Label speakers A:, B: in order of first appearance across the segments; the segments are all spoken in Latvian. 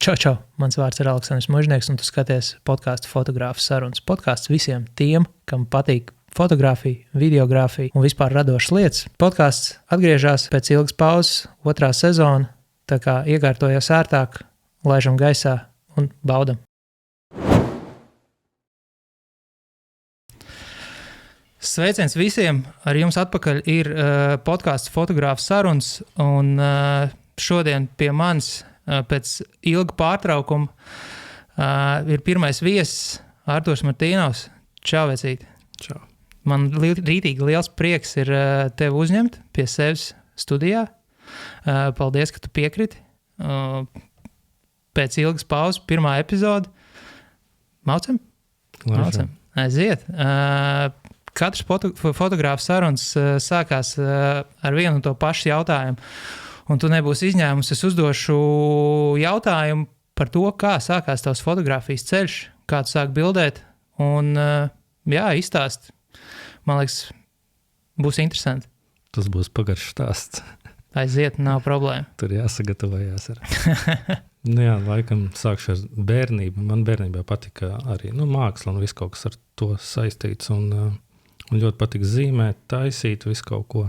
A: Čau! Mans vārds ir Aleksandrs Mužnieks, un tu skaties podcastu Fotogrāfu sarunas. Podcasts visiem tiem, kam patīk fotografija, videogrāfija un vispār radošas lietas. Podcasts atgriežas pēc ilgas pauzes, 2. sezona, tā kā iekārtojies ērtāk, laižam gaisā un baudam. Sveiciens visiem! Ar jums atpakaļ ir podcasts Fotogrāfu sarunas, un šodien pie manis pēc ilga pārtraukuma ir pirmais viesis Arturs Martīnovs. Čau, vecīt!
B: Čau!
A: Man rītīgi liels prieks ir tevi uzņemt pie sevis studijā. Paldies, ka tu piekriti. Pēc ilgas pauzes, pirmā epizode. Maucam? Maucam. Aiziet. Katrs fotogrāfu sarunas sākās ar vienu un to pašu jautājumu. Un tu nebūsi izņēmums. Es uzdošu jautājumu par to, kā sākās tavs fotogrāfijas ceļš, kā tu sāk bildēt. Un izstāst. Man liekas, būs interesanti.
B: Tas būs pagaršs stāsts.
A: Aiziet, nav problēma.
B: Tur jāsagatavojās. Laikam sākšu ar bērnību. Man bērnībā patika arī māksla un viss kaut kas ar to saistīts. Un ļoti patika zīmēt, taisīt visu kaut ko.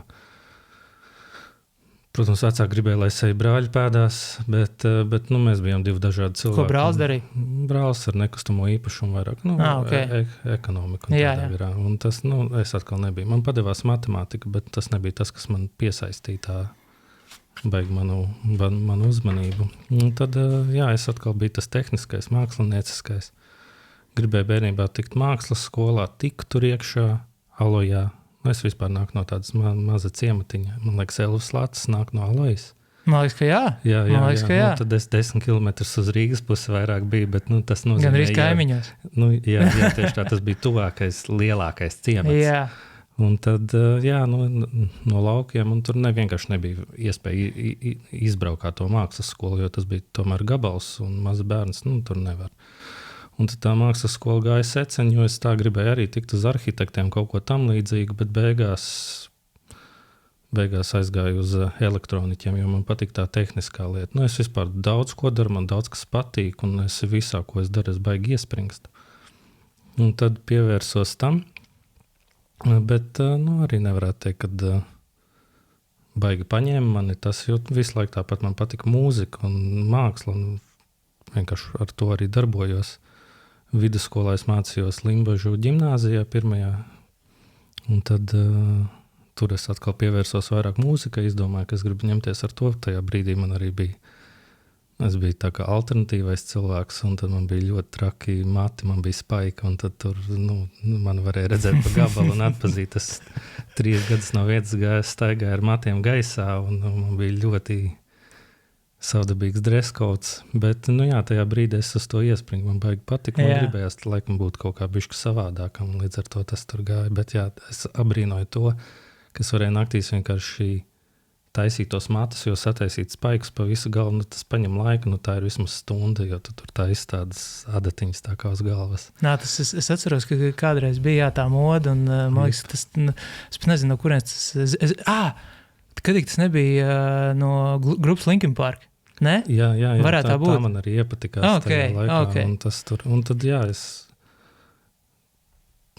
B: Protams, vecāki gribēja, lai seja brāļi pēdās, bet mēs bijām divi dažādi cilvēki.
A: Ko brālis darīja?
B: Brālis ar nekustamo īpašumu vairāk, ekonomiku. Un tas, es atkal nebiju. Man padevās matemātika, bet tas nebija tas, kas man piesaistīja baigi manu uzmanību. Un tad, es atkal biju tas tehniskais, mākslinieciskais. Gribēju bērnībā tikt mākslas skolā, tiku tur iekšā, Alojā. Es vispār nāku no tādas maza ciematiņa. Man liekas, Elvis Lācis nāk no Alojas.
A: Man liekas, ka jā.
B: Jā. Tad es 10 kilometrus uz Rīgas pusi vairāk biju, bet tas nozīmē...
A: Gan arī kaimiņos.
B: Jā, tieši tā, tas bija tuvākais, lielākais ciemats.
A: Jā.
B: Un tad, no laukiem, un tur vienkārši nebija iespēja izbraukāt to mākslas skolu, jo tas bija tomēr gabals un maza bērns, tur nevar. Un tad tā mākslas skola gāja seceņi, jo es tā gribēju arī tikt uz arhitektiem, kaut ko tam līdzīgu, bet beigās aizgāju uz elektroniķiem, jo man patīk tā tehniskā lieta. Es vispār daudz ko daru, man daudz kas patīk, un es visā, ko es daru, es baigi iespringstu. Un tad pievērsos tam, bet arī nevarētu teikt, kad baigi paņēma mani tas, jo visu laiku tāpat man patika mūzika un māksla, un vienkārši ar to arī darbojos. Vidusskolā es mācījos Limbažu ģimnāzijā pirmajā, un tad tur es atkal pievērsos vairāk mūzikai, izdomāju, ka es gribu ņemties ar to. Tajā brīdī man arī es biju tā kā alternatīvais cilvēks, un tad man bija ļoti traki mati, man bija spaika, un tad tur, man varēja redzēt pa gabalu un atpazīt. Es 3 gadus no vietas staigāju ar matiem gaisā, un man bija ļoti savdabīgs dreskauts, bet, tajā brīdī es uz to iespringu, man baigi patika, man gribējās, laikam būtu kaut kā bišķi savādākam, līdz ar to tas tur gāja, bet es abrīnoju to, ka es varēju naktīs vienkārši taisīt tos matus, jo sataisīt spaikus pa visu galvu, tas paņem laiku, tā ir vismaz stunda, jo tu tur taisi tādas adatiņas tā kā uz galvas.
A: Es atceros, ka kādreiz bija tā moda, un man liekas, tas, es nezinu, no kurienes tas, kadīgi tas nebija no grupas Linkin Park. Ne?
B: Jā,
A: varētu būt.
B: Tā man arī iepatikās tajā laikā. Un tad, es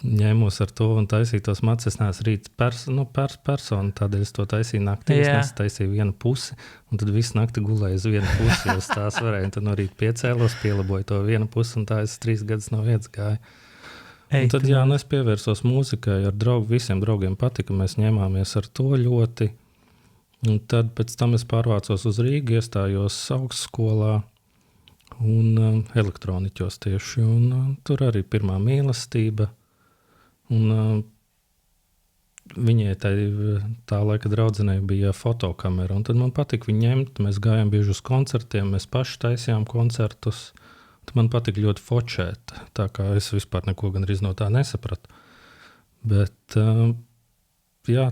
B: ņēmos ar to un taisīju tos matus. Es neesmu rīt persona, tādēļ es to taisīju naktī. Es taisīju vienu pusi, un tad visu nakti gulēju uz vienu pusi, jo es tās varēju. Un tad no rīt piecēlos, pielaboju to vienu pusi, un tā es 3 gadus no vietas gāju. Un tad, es pievērsos mūzikai ar draugu. Visiem draugiem patika, mēs ņēmāmies ar to ļoti. Un tad pēc tam es pārvācos uz Rīgu, iestājos augstskolā un elektroniķos tieši. Un tur arī pirmā mīlestība. Un viņai tā laika draudzenei bija fotokamera. Un tad man patika viņu ņemt. Mēs gājām bieži uz koncertiem, mēs paši taisījām koncertus. Tad man patika ļoti fočēt, tā kā es vispār neko gandrīz no tā nesapratu. Bet...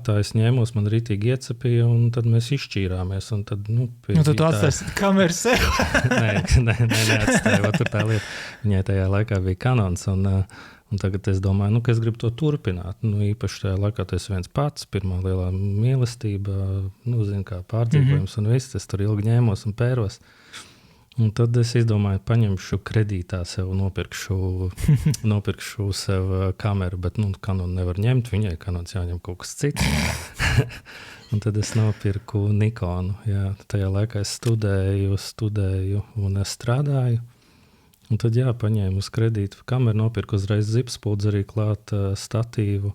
B: tā es ņēmos, man rītīgi iecepīja, un tad mēs izšķīrāmies. Un tad,
A: tad tu atstāsi kameru sev?
B: Nē, neatstāju. Tur tā lieta. Viņai tajā laikā bija Canons, un tagad es domāju, ka es gribu to turpināt. Īpaši tajā laikā tas viens pats, pirmā lielā mīlestība, kā pārdzīvojums un viss. Es tur ilgi ņēmos un pēros. Un tad es izdomāju, paņemšu kredītā sev, nopirkšu sev kameru, bet Canon nevar ņemt, viņai Canons jāņem kaut kas cits. Un tad es nopirku Nikonu. Jā, tajā laikā es studēju un es strādāju. Un tad paņēmu uz kredītu kameru, nopirku uzreiz zipspuldzi arī klāt statīvu.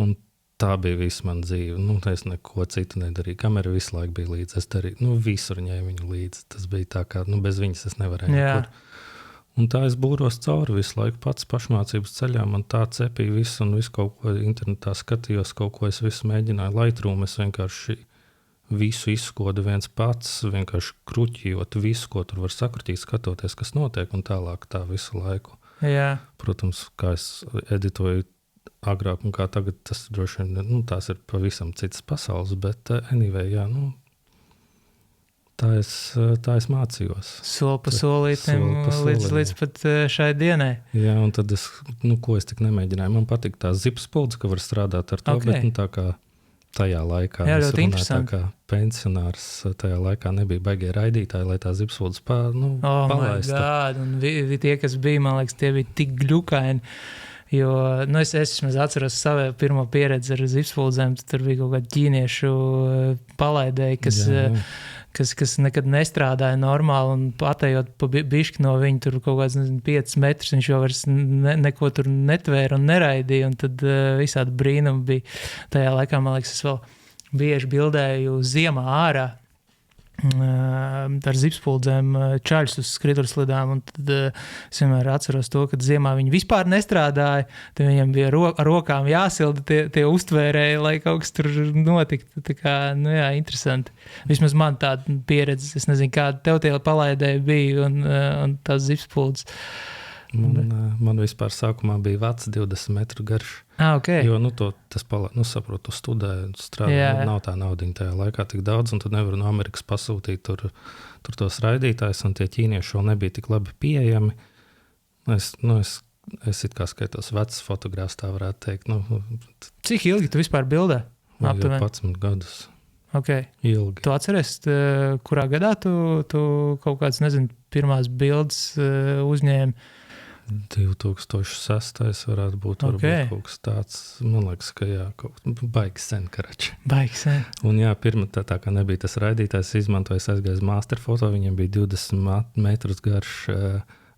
B: Un tā bija viss man dzīve. Es neko citu nedarīju. Kamera visu laiku bija līdzi. Es darīju, visur ņēmu viņu līdzi. Tas bija tā kā, bez viņas es nevarēju nekur. Un tā es būros cauri visu laiku. Pats pašmācības ceļā man tā cepīja visu un visu kaut ko internetā skatījos, kaut ko es visu mēģināju. Lightroom es vienkārši visu izskodu viens pats, vienkārši kruķījot visu, ko tur var sakruķīt, skatoties, kas notiek un tālāk tā visu laiku.
A: Jā.
B: Protams, kā es editoju agrāk un kā tagad, tas droši vien, tās ir pavisam citas pasaules, bet anyway, tā es mācījos.
A: Soli pa solītim līdz pat šai dienai.
B: Jā, un tad es, ko es tik nemēģināju. Man patīk tā zipspuldze, ka var strādāt ar to, bet tā kā tajā laikā, es runāju tā kā pensionārs, tajā laikā nebija baigie raidītāji, lai tā zipspuldze palaistu.
A: Oh my God, un tie, kas bija, man liekas, tie bija tik gļukaini. Jo, es atceros savu pirmo pieredzi ar zipspuldzēm, tur bija kaut kādi ķīniešu palaidēji, kas nekad nestrādāja normāli un patējot pa bišķi no viņa tur kaut kāds 5 metrus, viņš jau vairs neko tur netvēra un neraidīja, un tad visādi brīnumi bija. Tajā laikā, man liekas, es vēl bieži bildēju ziemā ārā ar zipspuldzēm čaļus uz skriturslidām, un tad es vienmēr atceros to, ka ziemā viņi vispār nestrādāja, tad viņiem bija ar rokām jāsilda tie uztvērēji, lai kaut kas tur notiktu. Tā kā, interesanti. Vismaz man tāda pieredze, es nezinu, kāda tev tie palaidēji bija un tās zipspuldzes.
B: Man vispār sākumā bija vats 20 metru garš.
A: Okay.
B: Jo, saprotu, studēju, strādāju, nav tā naudiņa tajā laikā tik daudz, un tad nevaru no Amerikas pasūtīt tur tos raidītājus, un tie ķīnieši vēl nebija tik labi pieejami. Es it kā skaitos vecs fotogrāfs, tā varētu teikt.
A: Cik ilgi tu vispār bildē?
B: 11 gadus.
A: Okay.
B: Ilgi.
A: Tu atceries, kurā gadā tu kaut kāds, pirmās bildes uzņēmi?
B: 2006. varētu būt, varbūt kaut kas tāds. Man liekas, ka baigi sen, karači.
A: Baigi sen.
B: Un pirma tā kā nebija tas raidītājs, izmantoja, aizgāju uz masterfoto, viņam bija 20 metrus garš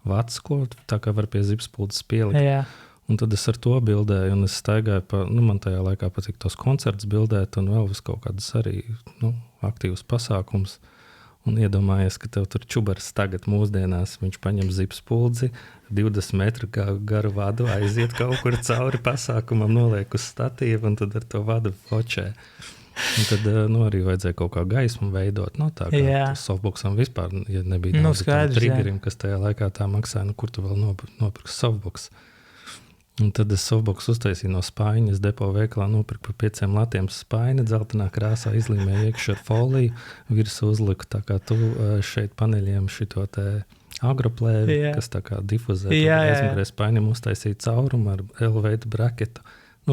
B: vats, ko tā kā var pie zipspuldzes pielikt.
A: Jā.
B: Un tad es ar to bildēju, un es staigāju man tajā laikā patīk tos koncertus bildēt, un vēl vis kaut kādas arī, aktīvas pasākums. Un iedomājies, ka tev tur čubars tagad mūsdienās, viņš paņem zipspuldzi, 20 metru garu vadu, aiziet kaut kur cauri pasākumam, noliek uz statīvu, un tad ar to vadu fočē. Un tad arī vajadzēja kaut kā gaismu veidot. Tā kā softboxam vispār, ja nebija triggerim, kas tajā laikā tā maksāja, kur tu vēl nopirks softbox. Un tad es softbox uztaisīju no spaiņas, depo veikalā nopirku par 5 latiem spaiņa, dzeltenā krāsā izlīmēju iekšā ar foliju, virsū uzliku tā kā tu šeit paneļiem šito te agroplēvi, kas tā kā difuzē. Aizmugurē spaiņam uztaisīju caurumu ar L-veidu braketu.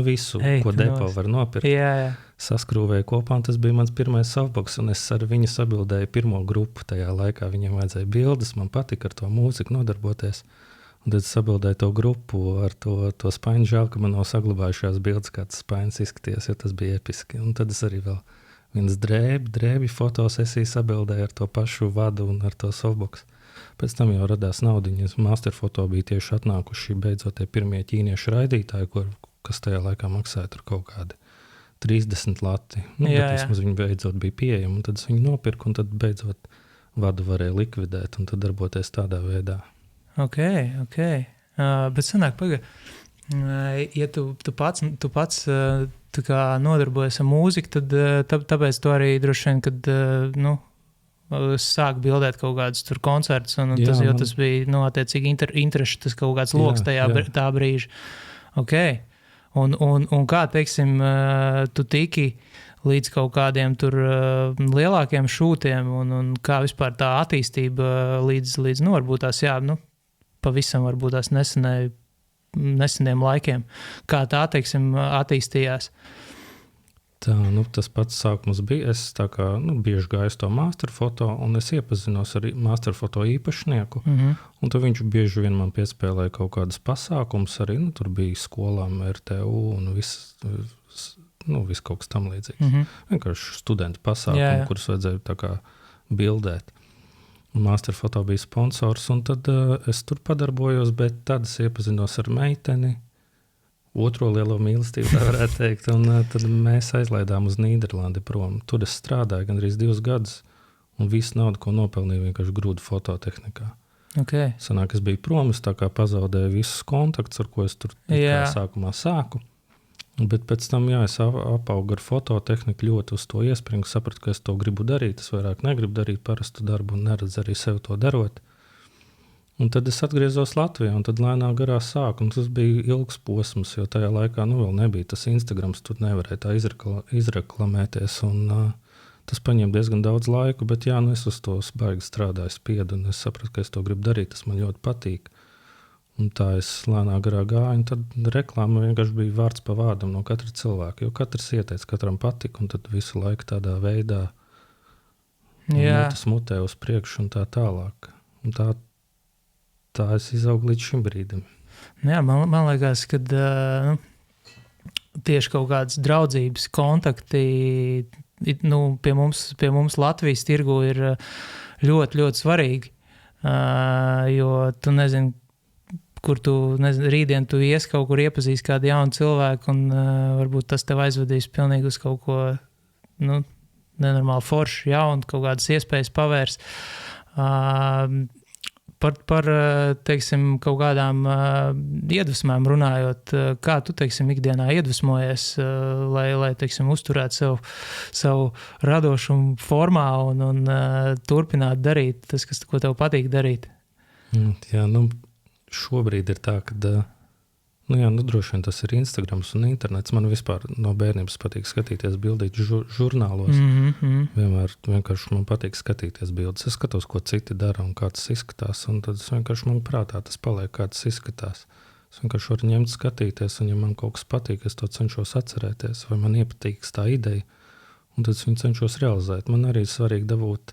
B: Visu, ko depo var nopirkt. Saskrūvēju kopā, un tas bija mans pirmais softbox, un es ar viņu sabildēju pirmo grupu tajā laikā. Viņiem vajadzēja bildes, man patika ar to mūziku nodarboties. Un tad sabildēju to grupu ar to spaiņu. Žēl, ka man nav saglabājušās bildes, kā tas spaiņas izskaties, jo tas bija episki. Un tad es arī vēl viens drēbi fotosesiju sabildēju ar to pašu vadu un ar to softbox. Pēc tam jau radās naudiņas. Masterfoto bija tieši atnākuši beidzot tie pirmie ķīniešu raidītāji, kas tajā laikā maksāja tur kaut kādi 30 lati. Bet vismaz viņi beidzot bija pieejami, un tad es viņu nopirku, un tad beidzot vadu varēja likvidēt un tad darboties tādā veidā.
A: Ok. Bet sanāk, ja tu pats tā kā nodarbojies ar mūziku, tad tāpēc tu arī droši vien, kad sāk bildēt kaut kādus tur koncertus, un tas bija, attiecīgi interešu, tas kaut kāds loks tā brīža. Ok. Un kā, teiksim, tu tiki līdz kaut kādiem tur lielākiem šūtiem, un kā vispār tā attīstība līdz varbūt tās, pavisam varbūt tās neseniem laikiem. Kā tā, teiksim, attīstījās?
B: Tā, tas pats sākums bija. Es tā kā bieži gāju uz to masterfoto, un es iepazinos ar masterfoto īpašnieku. Un tad viņš bieži vien man piespēlēja kaut kādas pasākumus arī. Tur bija skolām RTU un viss kaut kas tam līdzīgs. Vienkārši studentu pasākumi, kurus vajadzēja tā kā bildēt. Masterfoto bija sponsors, un tad es tur padarbojos, bet tad es iepazinos ar meiteni, otro lielo mīlestību, tā varētu teikt, un tad mēs aizlaidām uz Nīderlandi prom. Tur es strādāju gandrīz 2 gadus, un visu naudu, ko nopelnīju, vienkārši grūdu fototehnikā.
A: Okay.
B: Sanāk, es biju prom, es tā kā pazaudēju visus kontaktus, ar ko es tur sākumā sāku. Bet pēc tam, es apaugu ar fototehniku, ļoti uz to iespringu, sapratu, ka es to gribu darīt, es vairāk negribu darīt parastu darbu un neredzu arī sev to darot. Un tad es atgriezos Latvijā, un tad lēnā garā sāku, un tas bija ilgs posms, jo tajā laikā vēl nebija tas Instagrams, tur nevarēja tā izreklamēties, un tas paņēma diezgan daudz laiku, bet es uz to baigi strādāju, spiedu, un es sapratu, ka es to gribu darīt, tas man ļoti patīk. Un tā es lēnā garā gāju, un tad reklāma vienkārši bija vārds pa vārdam no katra cilvēka, jo katrs ieteica, katram patika, un tad visu laiku tādā veidā tas mutē uz priekšu un tā tālāk. Un tā es izaugu līdz šim brīdim.
A: Jā, man liekas, ka tieši kaut kādas draudzības kontakti pie mums Latvijas tirgu ir ļoti, ļoti svarīgi. Jo tu nezini, kur rītdien tu ies kaut kur iepazīst kādu jaunu cilvēku, un varbūt tas tev aizvedīs pilnīgi uz kaut ko nenormāli foršu, jaunu, kaut kādas iespējas pavērs. Par teiksim, kaut kādām iedvesmām runājot, kā tu, teiksim, ikdienā iedvesmojies, lai teiksim, uzturētu savu radošumu formā un turpinātu darīt tas, ko tev patīk darīt?
B: Jā, šobrīd ir tā, ka droši vien tas ir Instagrams un internets. Man vispār no bērnības patīk skatīties bildīt žurnālos. Vienmēr vienkārši man patīk skatīties bildes. Es skatos, ko citi dara un kā tas izskatās, un tad es vienkārši man prātā tas paliek, kā tas izskatās. Es vienkārši varu ņemt skatīties, un ja man kaut kas patīk, es to cenšos atcerēties, vai man iepatīks tā ideja, un tad es viņu cenšos realizēt. Man arī svarīgi dabūt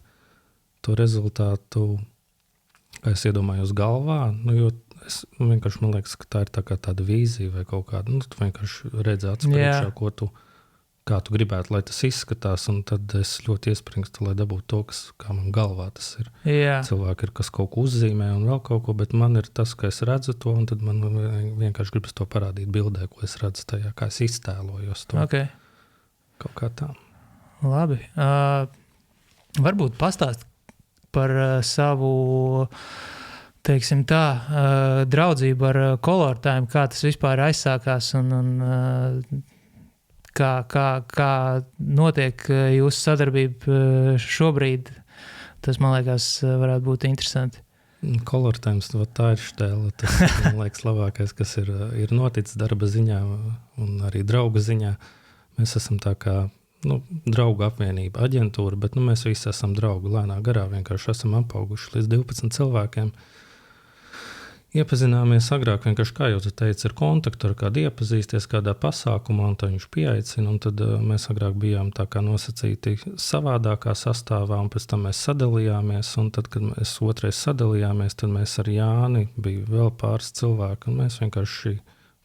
B: to rezultātu, kā es iedomājos galvā, jo vienkārši man liekas, ka tā ir tā kā tāda vīzija vai kaut kāda, tu vienkārši redzi acis priekšā, kā tu gribētu, lai tas izskatās, un tad es ļoti iespringstu, lai dabūtu to, kā man galvā tas ir. Cilvēki ir, kas kaut ko uzzīmē un vēl kaut ko, bet man ir tas, ka es redzu to, un tad man vienkārši gribas to parādīt bildē, ko es redzu tajā, kā es iztēlojos to.
A: Okay.
B: Kaut kā tā.
A: Labi. Varbūt pastāst par savu, teiksim tā, draudzību ar Color Time, kā tas vispār aizsākās un kā notiek jūsu sadarbība šobrīd. Tas, man liekas, varētu būt interesanti.
B: Color Time, tā ir štēle. Tas, man liekas, labākais, kas ir noticis darba ziņā un arī drauga ziņā. Mēs esam tā kā draugu apvienība, aģentūra, bet mēs visi esam draugi lēnā garā. Vienkārši esam apauguši līdz 12 cilvēkiem. Iepazināmies agrāk, vienkārši, kā jau tu teici, ar kontaktu, ar kādu iepazīsties kādā pasākumā, un tad viņš pieaicina, un tad mēs agrāk bijām tā kā nosacīti savādākā sastāvā, un pēc tam mēs sadalījāmies, un tad, kad mēs otrais sadalījāmies, tad mēs ar Jāni bija vēl pāris cilvēki, un mēs vienkārši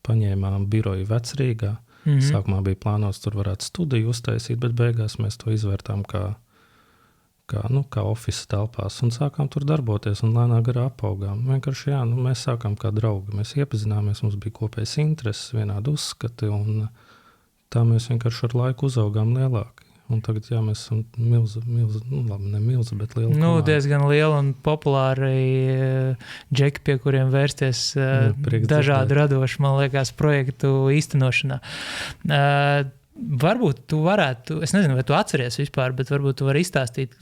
B: paņēmām biroju Vecrīgā. Sākumā bija plānots, tur varētu studiju uztaisīt, bet beigās mēs to izvērtām kā ofisa telpās un sākām tur darboties un lēnā garā apaugām. Vienkārši, mēs sākām kā draugi. Mēs iepazināmies, mums bija kopējs intereses, vienādi uzskati, un tā mēs vienkārši ar laiku uzaugām lielāki. Un tagad, mēs esam bet liela komanda. Diezgan
A: liela un populāri džeki, pie kuriem vērsties dažādu radošu, man liekas, projektu īstenošanā. Varbūt tu varētu, es nezinu, vai tu atceries vispār, bet varbūt tu vari izstāstīt,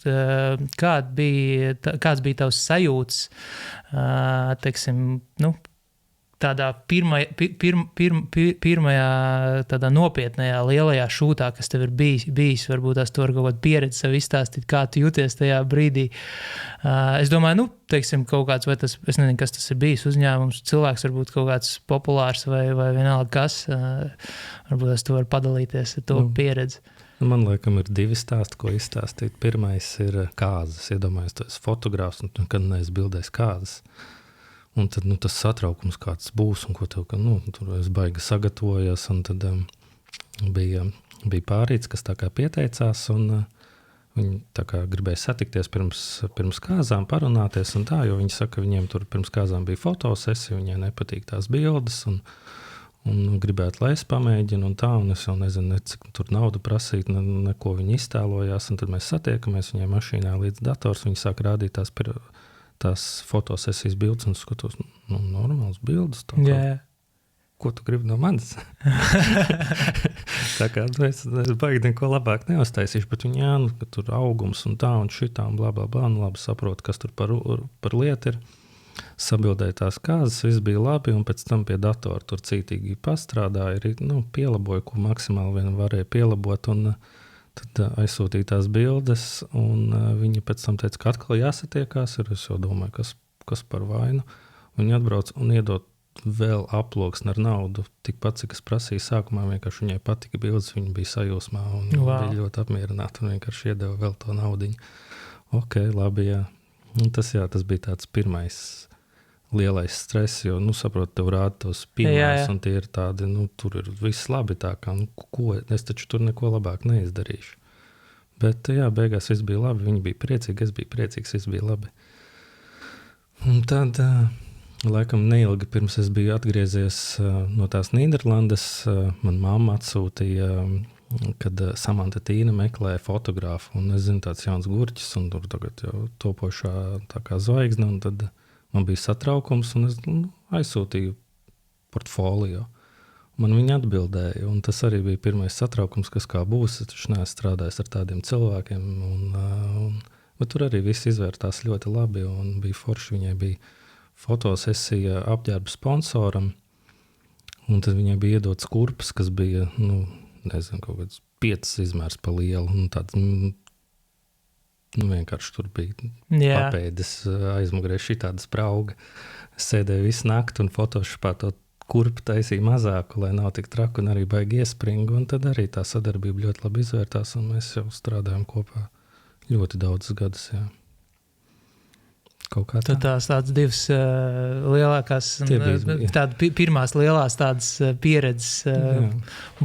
A: kāds bija tavs sajūts, teiksim, tādā pirmajā tādā nopietnajā lielajā šūtā, kas tev ir bijis, varbūt tās tu vari kaut kādu pieredzi sev izstāstīt, kā tu jūties tajā brīdī. Es domāju, teiksim, kaut kāds, vai tas, es nezinu, kas tas ir bijis uzņēmums, cilvēks varbūt kaut kāds populārs vai vienalga kas, varbūt tas tu vari padalīties ar to pieredzi.
B: Man laikam ir 2 stāsti, ko izstāstīt. Pirmais ir kāzas. Iedomājies, tu esi fotogrāfs un tu nekad neesi bildējis kāzas. Un tad tas satraukums kāds būs un ko tev, tur es baigi sagatavojos. Un tad bija pārīts, kas tā kā pieteicās un viņi tā kā gribēja satikties pirms kāzām, parunāties un tā, jo viņi saka, viņiem tur pirms kāzām bija fotosesija, viņai nepatīk tās bildes un gribētu, lai es pamēģinu un tā, un es jau nezinu, cik tur naudu prasīt, neko viņi iztēlojās, un tad mēs satiekamies viņai mašīnā līdz dators, viņi sāk rādīt tās fotosesijas bildes, un skatos, normāls bildes. Ko tu gribi no manis? Tā kā es baigi neko labāk neuztaisīšu, bet viņi, ka tur augums un tā un šitā un blā, labi saprotu, kas tur par lietu ir. Sabildēju tās kāzas, viss bija labi, un pēc tam pie datora tur cītīgi pastrādāja, pielaboju, ko maksimāli vien varēja pielabot, un tad aizsūtīja tās bildes, un viņi pēc tam teica, ka atkal jāsatiekās, es jau domāju, kas par vainu. Viņi atbrauc un iedod vēl aploksni ar naudu, tikpat, cik es prasīju sākumā, vienkārši viņai patika bildes, viņa bija sajūsmā un bija ļoti apmierināta un vienkārši iedeva vēl to naudiņu. Ok, labi, jā. Un tas bija tāds pirmais lielais stress, jo, saprot, tev rāda tos piemērus un tie ir tādi, tur ir viss labi tā kā, ko, es taču tur neko labāk neizdarīšu. Bet, beigās viss bija labi, viņi bija priecīgi, es biju priecīgs, viss bija labi. Un tad laikam neilgi pirms es biju atgriezies no tās Nīderlandes, man mamma atsūtīja, kad Samanta Tīna meklēja fotogrāfu, un es zinu, tāds jauns gurķis, un tur tagad jau topošā tā kā zvaigzne, un tad man bija satraukums, un es aizsūtīju portfolio. Man viņa atbildēja, un tas arī bija pirmais satraukums, kas kā būs, es taču neesmu strādājis ar tādiem cilvēkiem, bet tur arī viss izvērtās ļoti labi, un bija forši, viņai bija fotosesija apģērba sponsoram, un tad viņai bija iedots kurpes, kas bija, nezinu, kaut kāds 5 izmērs pa lielu, un tāds, vienkārši tur bija papēdes aizmugurē šitāda sprauga. Es sēdēju visu nakti un fotošopā to kurpu taisīju mazāku, lai nav tik traku un arī baigi iespringu, un tad arī tā sadarbība ļoti labi izvērtās, un mēs jau strādājam kopā ļoti daudzus gadus, jā. Kaut kā tā.
A: Tad tādas 2 lielākās, pirmās lielās tādas pieredzes,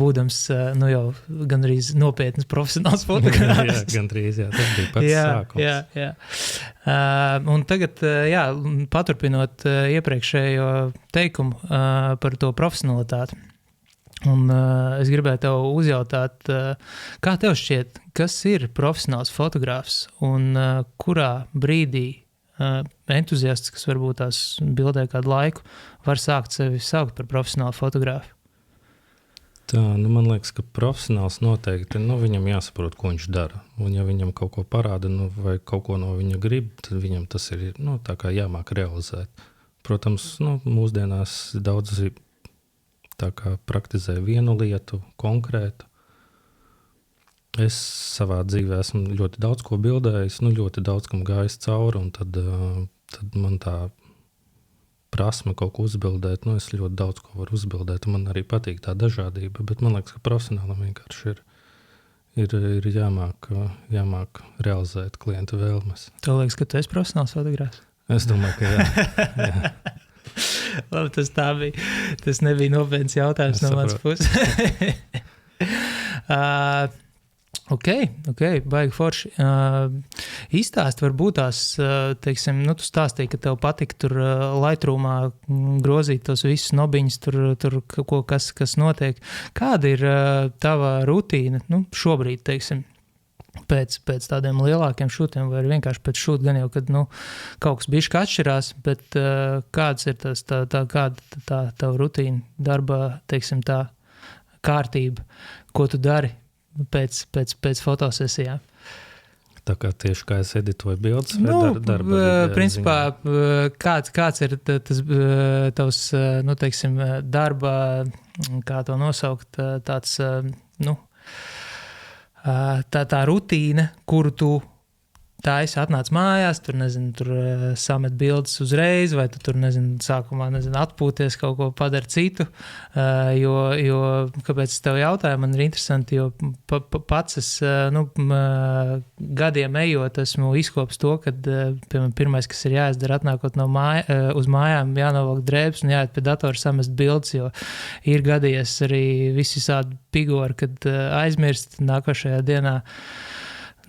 A: būdams, jau gandrīz nopietnas profesionāls fotogrāfs.
B: Gandrīz, tas bija pats sākums.
A: Jā. Un tagad, paturpinot iepriekšējo teikumu par to profesionalitāti. Un es gribēju tev uzjautāt, kā tev šķiet, kas ir profesionāls fotogrāfs un kurā brīdī entuziasts, kas varbūt tās bildē kādu laiku, var sākt sevi saukt par profesionālu fotogrāfu?
B: Tā, man liekas, ka profesionāls noteikti, viņam jāsaprot, ko viņš dara. Un ja viņam kaut ko parāda, vai kaut ko no viņa grib, tad viņam tas ir, tā kā jāmāk realizēt. Protams, mūsdienās daudzi tā kā praktizē vienu lietu konkrētu. Es savā dzīvē esmu ļoti daudz ko bildējis, ļoti daudz kam gājis cauri, un tad man tā prasme kaut ko uzbildēt, es ļoti daudz ko varu uzbildēt, un man arī patīk tā dažādība, bet man liekas, ka profesionālam vienkārši ir jāmāk realizēt klienta vēlmes.
A: Tev liekas, ka tu esi profesionāls fotogrāfs?
B: Es domāju, ka jā.
A: Labi, tas nebija nopietns jautājums no manas puses. Ok, baigi forši. Izstāst varbūt tās, teiksim, tu stāstīji, ka tev patika tur Lightroomā grozīt tos visus nobiņus, tur kas notiek. Kāda ir tava rutīna, šobrīd, teiksim, pēc tādiem lielākiem šūtiem, vai vienkārši pēc šūta, gan jau, kad kaut kas bišķi atšķirās, bet kāds ir kāda tā tava rutīna, darba, teiksim, tā kārtība, ko tu dari pēc fotosesijām?
B: Tā kā tieši kā es editoju bildes vai darba?
A: Principā, kāds ir tas tavs, teiksim, darba, kā to nosaukt, tāds, tā rutīna, kuru tu tā es atnācu mājās, tur, nezinu, tur samet bildes uzreiz, vai tu tur, nezinu, sākumā, nezinu, atpūties, kaut ko padara citu, jo kāpēc es tev jautāju, man ir interesanti, jo pats es, gadiem ejot, esmu izkops to, kad, piemēram, pirmais, kas ir jāizdara, atnākot uz mājām, jānovelk drēbes un jāiet pie datora samest bildes, jo ir gadījies arī visādi pigori, kad aizmirst nākošajā dienā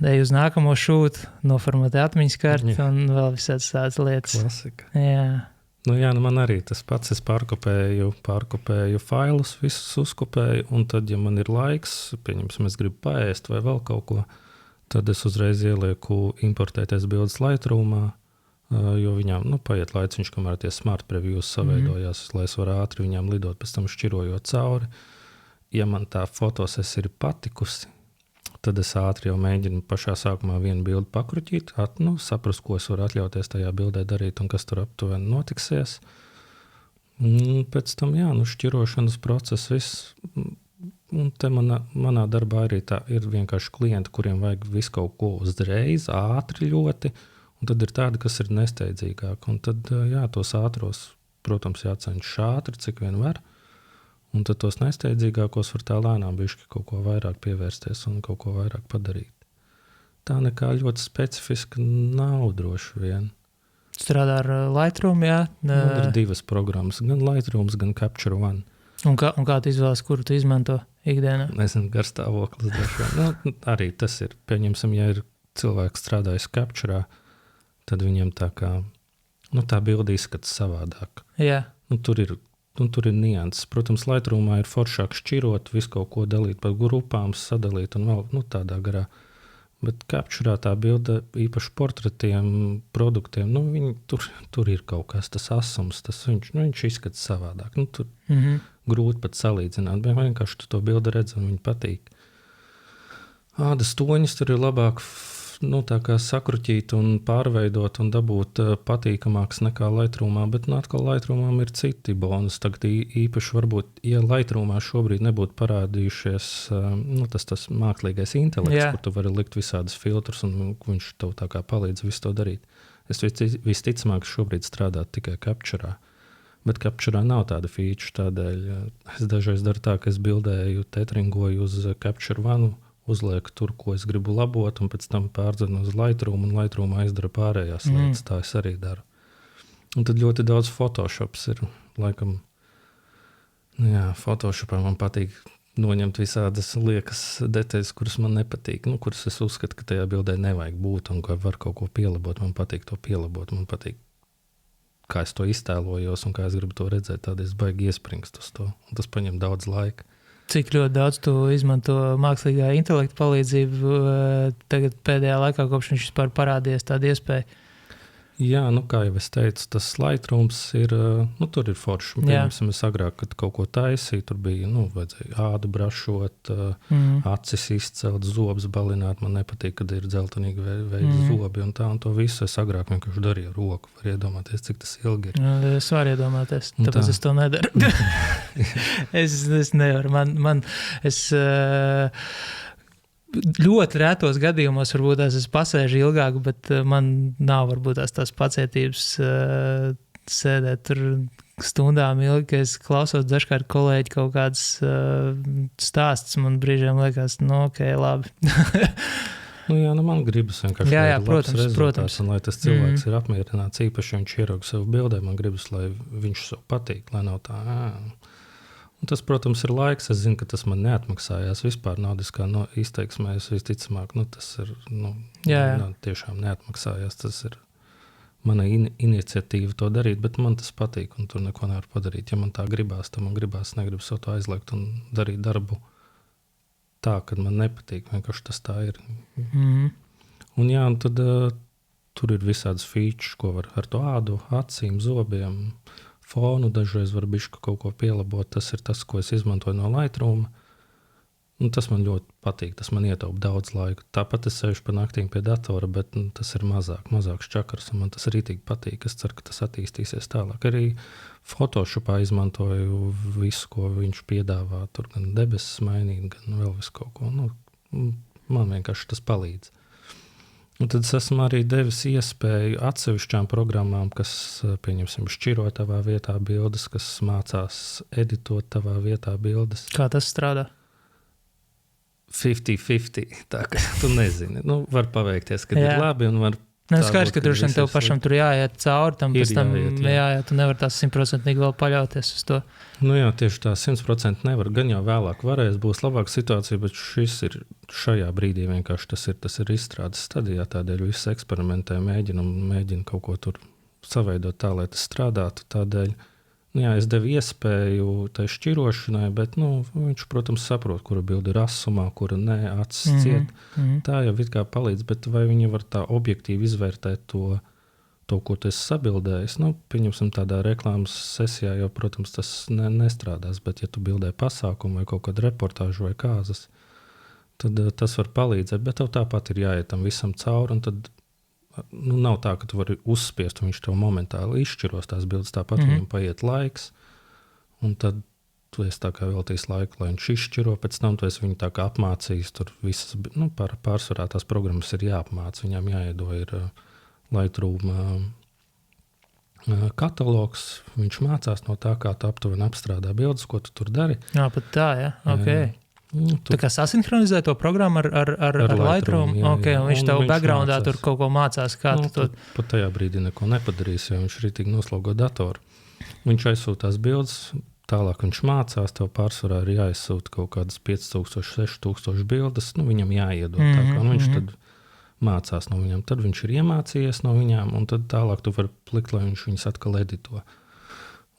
A: ej uz nākamo šūtu, noformatē atmiņas karti un vēl visādas tādas lietas.
B: Klasika.
A: Jā.
B: Man arī tas pats. Es pārkopēju failus, visus uzkopēju, un tad, ja man ir laiks, pieņemsim, es gribu paēst vai vēl kaut ko, tad es uzreiz ielieku importēties bildes Lightroomā, jo viņām, paiet laiciņš, kamēr tie smart previews saveidojās, lai es varu ātri viņām lidot, pēc tam šķirojot cauri. Ja man tā fotos ir patikusi, tad es ātri jau mēģinu pašā sākumā vienu bildi pakruķīt, saprast, ko es varu atļauties tajā bildē darīt un kas tur aptuveni notiksies. Pēc tam, šķirošanas process viss. Un te manā darbā arī tā ir vienkārši klienti, kuriem vajag visu kaut ko uzreiz, ātri ļoti, un tad ir tādi, kas ir nesteidzīgāki. Un tad, tos ātros, protams, jācenšas ātri, cik vien var. Un tad tos nesteidzīgākos var tā lēnām bišķi kaut ko vairāk pievērsties un kaut ko vairāk padarīt. Tā nekā ļoti specifiska nav droši vien.
A: Strādā ar Lightroom, jā?
B: Man ir divas programmas, gan Lightroom, gan Capture One.
A: Un kā tu izvēlies, kuru tu izmanto ikdienā?
B: Nezinu, garstāvoklis droši vien. Arī tas ir, pieņemsim, ja ir cilvēks strādājis Capture, tad viņam tā kā, tā bilde izskats savādāk.
A: Jā.
B: Tur ir nianses. Protams, Lightroomā ir foršāk šķirot, visu kaut ko dalīt pa grupām, sadalīt un vēl tādā garā. Bet Capture tā bilde īpaši portretiem, produktiem, tur ir kaut kas, tas asums, viņš izskats savādāk. Tur grūti pat salīdzināt, bet vienkārši tu to bildi redzi un viņi patīk. Ādas toņas tur ir labāk tā kā sakruķīt un pārveidot un dabūt patīkamāks nekā Lightroomā, bet atkal Lightroomam ir citi bonus. Tagad īpaši varbūt, ja Lightroomā šobrīd nebūtu parādījušies tas mākslīgais intelekts, kur tu vari likt visādas filtrus un viņš tev tā kā palīdz visu to darīt. Es visticamāk šobrīd strādātu tikai Capture. Bet Capture nav tāda feature, tādēļ es dažreiz daru tā, ka es bildēju, tetringoju uz Capture One, uzlieku tur, ko es gribu labot, un pēc tam pārdzenu uz Lightroom, un Lightroomā izdara pārējās lietas. Tā es arī daru. Un tad ļoti daudz Photoshops ir, laikam, Photoshopā man patīk noņemt visādas liekas detaļas, kuras man nepatīk, kuras es uzskatu, ka tajā bildē nevajag būt, un ka var kaut ko pielabot. Man patīk to pielabot, man patīk, kā es to iztēlojos, un kā es gribu to redzēt, tad es baigi iespringst uz to, un tas paņem daudz laika.
A: Cik ļoti daudz tu izmanto mākslīgā intelekta palīdzību tagad pēdējā laikā, kopš viņš vispār parādījies tāda iespēja?
B: Jā, kā jau es teicu, tas Lightrooms ir, tur ir forši. Piemēram, es agrāk, kad kaut ko taisīju, tur bija, vajadzēja ādu brašot, acis izcelt, zobus balināt. Man nepatīk, kad ir dzeltenīgi veidi zobi un tā, un to visu es agrāk vienkārši darīju ar roku. Var iedomāties, cik tas ilgi ir.
A: Es varu iedomāties, tāpēc es to nedaru. es nevaru. Ļoti retos gadījumos varbūt es pasēžu ilgāk, bet man nav varbūt tās pacietības sēdēt tur stundām ilgi, ka es klausos dažkārt kolēģi kaut kādas stāstus, man brīžiem liekas, ok, labi.
B: Man gribas vienkārši,
A: lai
B: ir labs rezultāts, un lai tas cilvēks ir apmierināts, īpaši viņš ierauga savu bildē, man gribas, lai viņš sev patīk, lai nav tā, Un tas, protams, ir laiks. Es zinu, ka tas man neatmaksājās vispār naudiskā izteiksmē. Es visticamāk, tas ir tiešām neatmaksājās. Tas ir mana iniciatīva to darīt, bet man tas patīk un tur neko nevar padarīt. Ja man tā gribās, tad man gribās, negribu sev to aizliegt un darīt darbu tā, kad man nepatīk. Vienkārši tas tā ir. Un tad tur ir visādas features, ko var ar to ādu, acīm, zobiem, fonu dažreiz var bišķi kaut ko pielabot. Tas ir tas, ko es izmantoju no Lightroom. Tas man ļoti patīk, tas man ietaupa daudz laika. Tāpat es sēžu pa naktīm pie datora, bet tas ir mazāks čakars, un man tas rītīgi patīk. Es ceru, ka tas attīstīsies tālāk. Arī Photoshopā izmantoju visu, ko viņš piedāvā. Tur gan debesis mainīt, gan vēl visu kaut ko. Man vienkārši tas palīdz. Un tad es esmu arī devis iespēju atsevišķām programmām, kas, pieņemsim, šķiro tavā vietā bildes, kas mācās editot tavā vietā bildes.
A: Kā tas strādā?
B: 50-50, tā kā tu nezini. Var paveikties, kad ir labi un var...
A: Skaidrs, ka droši vien tev pašam tur jāiet cauri tam, pēc tam tu nevar tās 100% vēl paļauties uz to.
B: Jā, tieši tā 100% nevar, gan jau vēlāk varēs, būs labāka situācija, bet šis ir šajā brīdī vienkārši tas ir izstrādes stadijā, tādēļ viss eksperimentē, mēģina kaut ko tur saveidot tā, lai tas strādātu, tādēļ, es devu iespēju tai šķirošanai, bet, viņš, protams, saprot, kura bilde ir asumā, kura nē, acis ciet. Tā jau it kā palīdz, bet vai viņi var tā objektīvi izvērtēt to, ko tu esi sabildējis? Pieņemsim tādā reklāmas sesijā, jau, protams, tas nestrādās, bet ja tu bildē pasākumu vai kaut kādu reportāžu vai kāzas, tad tas var palīdzēt, bet tev tāpat ir jāiet tam visam cauri, un tad nav tā, ka tu vari uzspiest, un viņš tev momentāli izšķiros tās bildes, tāpat viņam paiet laiks, un tad tu esi tā kā veltījis laiku, lai viņš izšķiro, pēc tam tu esi viņu tā kā apmācījis, tur visas, pārsvarā tās programmas ir jāapmāc, viņām jāiedo ir Lightroom katalogs, viņš mācās no tā, kā tu aptuveni apstrādā bildes, ko tu tur dari.
A: Jā, pat tā, jā, ok. Tā kā sasinhronizē to programmu ar Lightroom, okay, un viņš tev backgroundā tur kaut ko mācās, kā tu to...
B: Pat tajā brīdī neko nepadarīs, jo viņš ritīgi noslogo datoru. Viņš aizsūtās bildes, tālāk viņš mācās, tev pārsvarā ir jāizsūta kaut kādas 5000, 6000 bildes, viņam jāiedod tā kā, viņš tad mācās no viņam, tad viņš ir iemācījies no viņām, un tad tālāk tu vari plikt, lai viņš viņas atkal edito.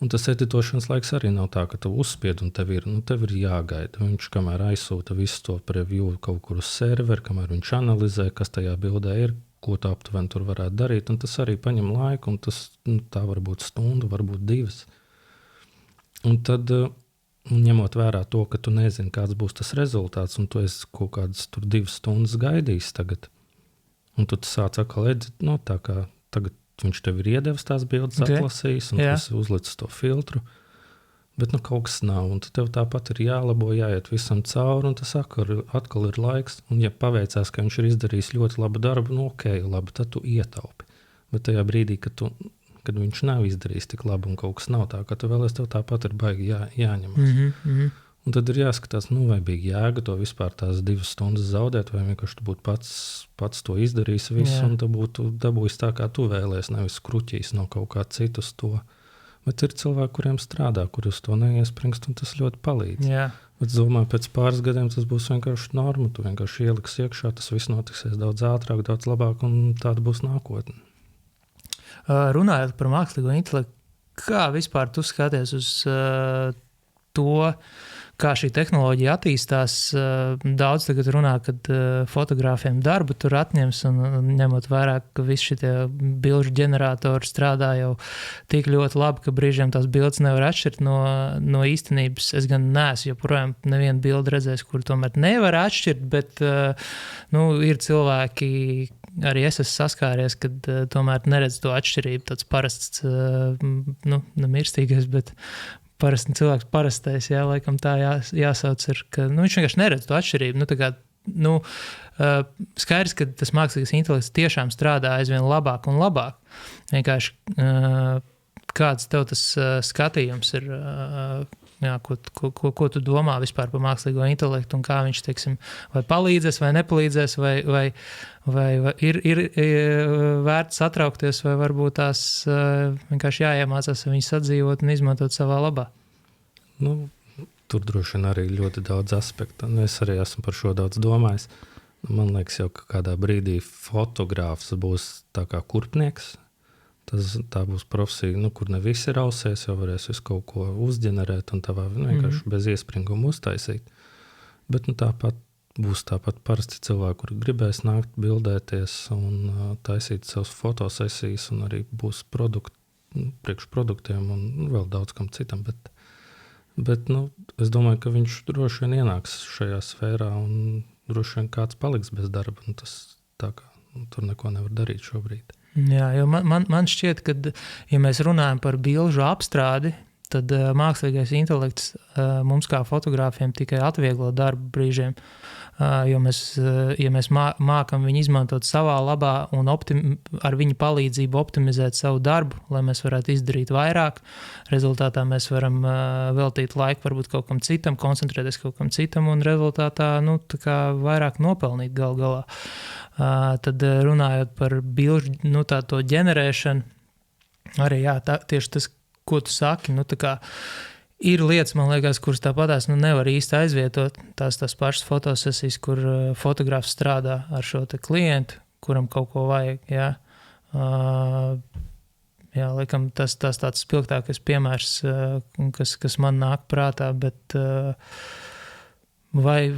B: Un tas editošanas laiks arī nav tā, ka tu uzspied un tev ir jāgaida. Viņš kamēr aizsūta visu to preview kaut kur uz serveri, kamēr viņš analizē, kas tajā bildē ir, ko tu aptuveni tur varētu darīt, un tas arī paņem laiku, un tas tā var būt stundu, varbūt 2. Un tad, ņemot vērā to, ka tu nezini, kāds būs tas rezultāts, un tu esi kaut kādas tur 2 stundas gaidījis tagad, un tu sāc atkal edit, tā kā tagad viņš tev ir iedevis tās bildes, atlasījis, un tas uzlicis to filtru, bet kaut kas nav, un tev tāpat ir jālabo, jāiet visam cauri, un tas atkal ir laiks, un ja paveicās, ka viņš ir izdarījis ļoti labu darbu, labi, tad tu ietaupi. Bet tajā brīdī, kad viņš nav izdarījis tik labi, un kaut kas nav tā, ka tu vēlies, tev tāpat ir baigi jāņemas. Un tad ir jāskatās, vai bija jēga to vispār tās 2 stundas zaudēt, vai vienkārši tu būtu pats to izdarījis visu, un tu būtu dabūjis tā, kā tu vēlies, nevis kruķīs no kaut kā citus to. Bet ir cilvēki, kuriem strādā, kuri uz to neiespringst, un tas ļoti palīdz.
A: Jā.
B: Bet es domāju, pēc pāris gadiem tas būs vienkārši norma, tu vienkārši ieliks iekšā, tas viss notiksies daudz ātrāk, daudz labāk, un tāda būs nākotne.
A: Runājot par mākslīgo intelektu, kā vispār tu skaties uz to, kā šī tehnoloģija attīstās? Daudz tagad runā, kad fotogrāfiem darbu tur atņems, un ņemot vērā, ka visi šitie bilžu ģeneratori strādā jau tik ļoti labi, ka brīžiem tās bildes nevar atšķirt no īstenības. Es gan neesmu joprojām nevienu bildi redzējis, kur tomēr nevar atšķirt, bet ir cilvēki, arī es esmu saskāries, kad tomēr neredz to atšķirību, tāds parasts, nemirstīgais, bet parasti cilvēks parastais, laikam tā jāsauc ir, ka viņš vienkārši neredz to atšķirību. Skaidrs, ka tas mākslīgais intelekts tiešām strādā aizvien labāk un labāk. Vienkārši kāds tev tas skatījums ir, ko tu domā vispār par mākslīgo intelektu, un kā viņš, teiksim, vai palīdzēs, vai nepalīdzēs, vai ir vērts satraukties, vai varbūt tās vienkārši jāiemācās viņus sadzīvot un izmantot savā labā?
B: Tur droši vien arī ļoti daudz aspektu, un es arī esmu par šo daudz domājis. Man liekas jau, ka kādā brīdī fotogrāfs būs tā kā kurpnieks. Tā būs profesija, kur ne visi rausies, jau varēs visu kaut ko uzģenerēt un tā vienkārši bez iespringuma uztaisīt. Bet tāpat būs parasti cilvēki, kuri gribēs nākt bildēties un taisīt savas fotosesijas, un arī būs priekš produktiem un vēl daudz kam citam. Bet es domāju, ka viņš droši vien ienāks šajā sfērā, un droši vien kāds paliks bez darba. Tas tā kā tur neko nevar darīt šobrīd.
A: Jā, jo man šķiet, ka, ja mēs runājam par bilžu apstrādi, tad mākslīgais intelekts mums kā fotogrāfiem tikai atvieglo darbu brīžiem, jo ja mēs mākam viņu izmantot savā labā un ar viņu palīdzību optimizēt savu darbu, lai mēs varētu izdarīt vairāk, rezultātā mēs varam veltīt laiku varbūt kaut kam citam, koncentrēties kaut kam citam un rezultātā tā kā vairāk nopelnīt galā. Tad runājot par bilžu, to ģenerēšanu, arī tieši tas, ko tu saki, tā kā ir lietas, man liekas, kuras tāpatās nevar īsti aizvietot tās pašas fotosesijas, kur fotogrāfs strādā ar šo te klientu, kuram kaut ko vajag, jā. Laikam tas tāds spilgtākais piemērs, kas man nāk prātā, bet vai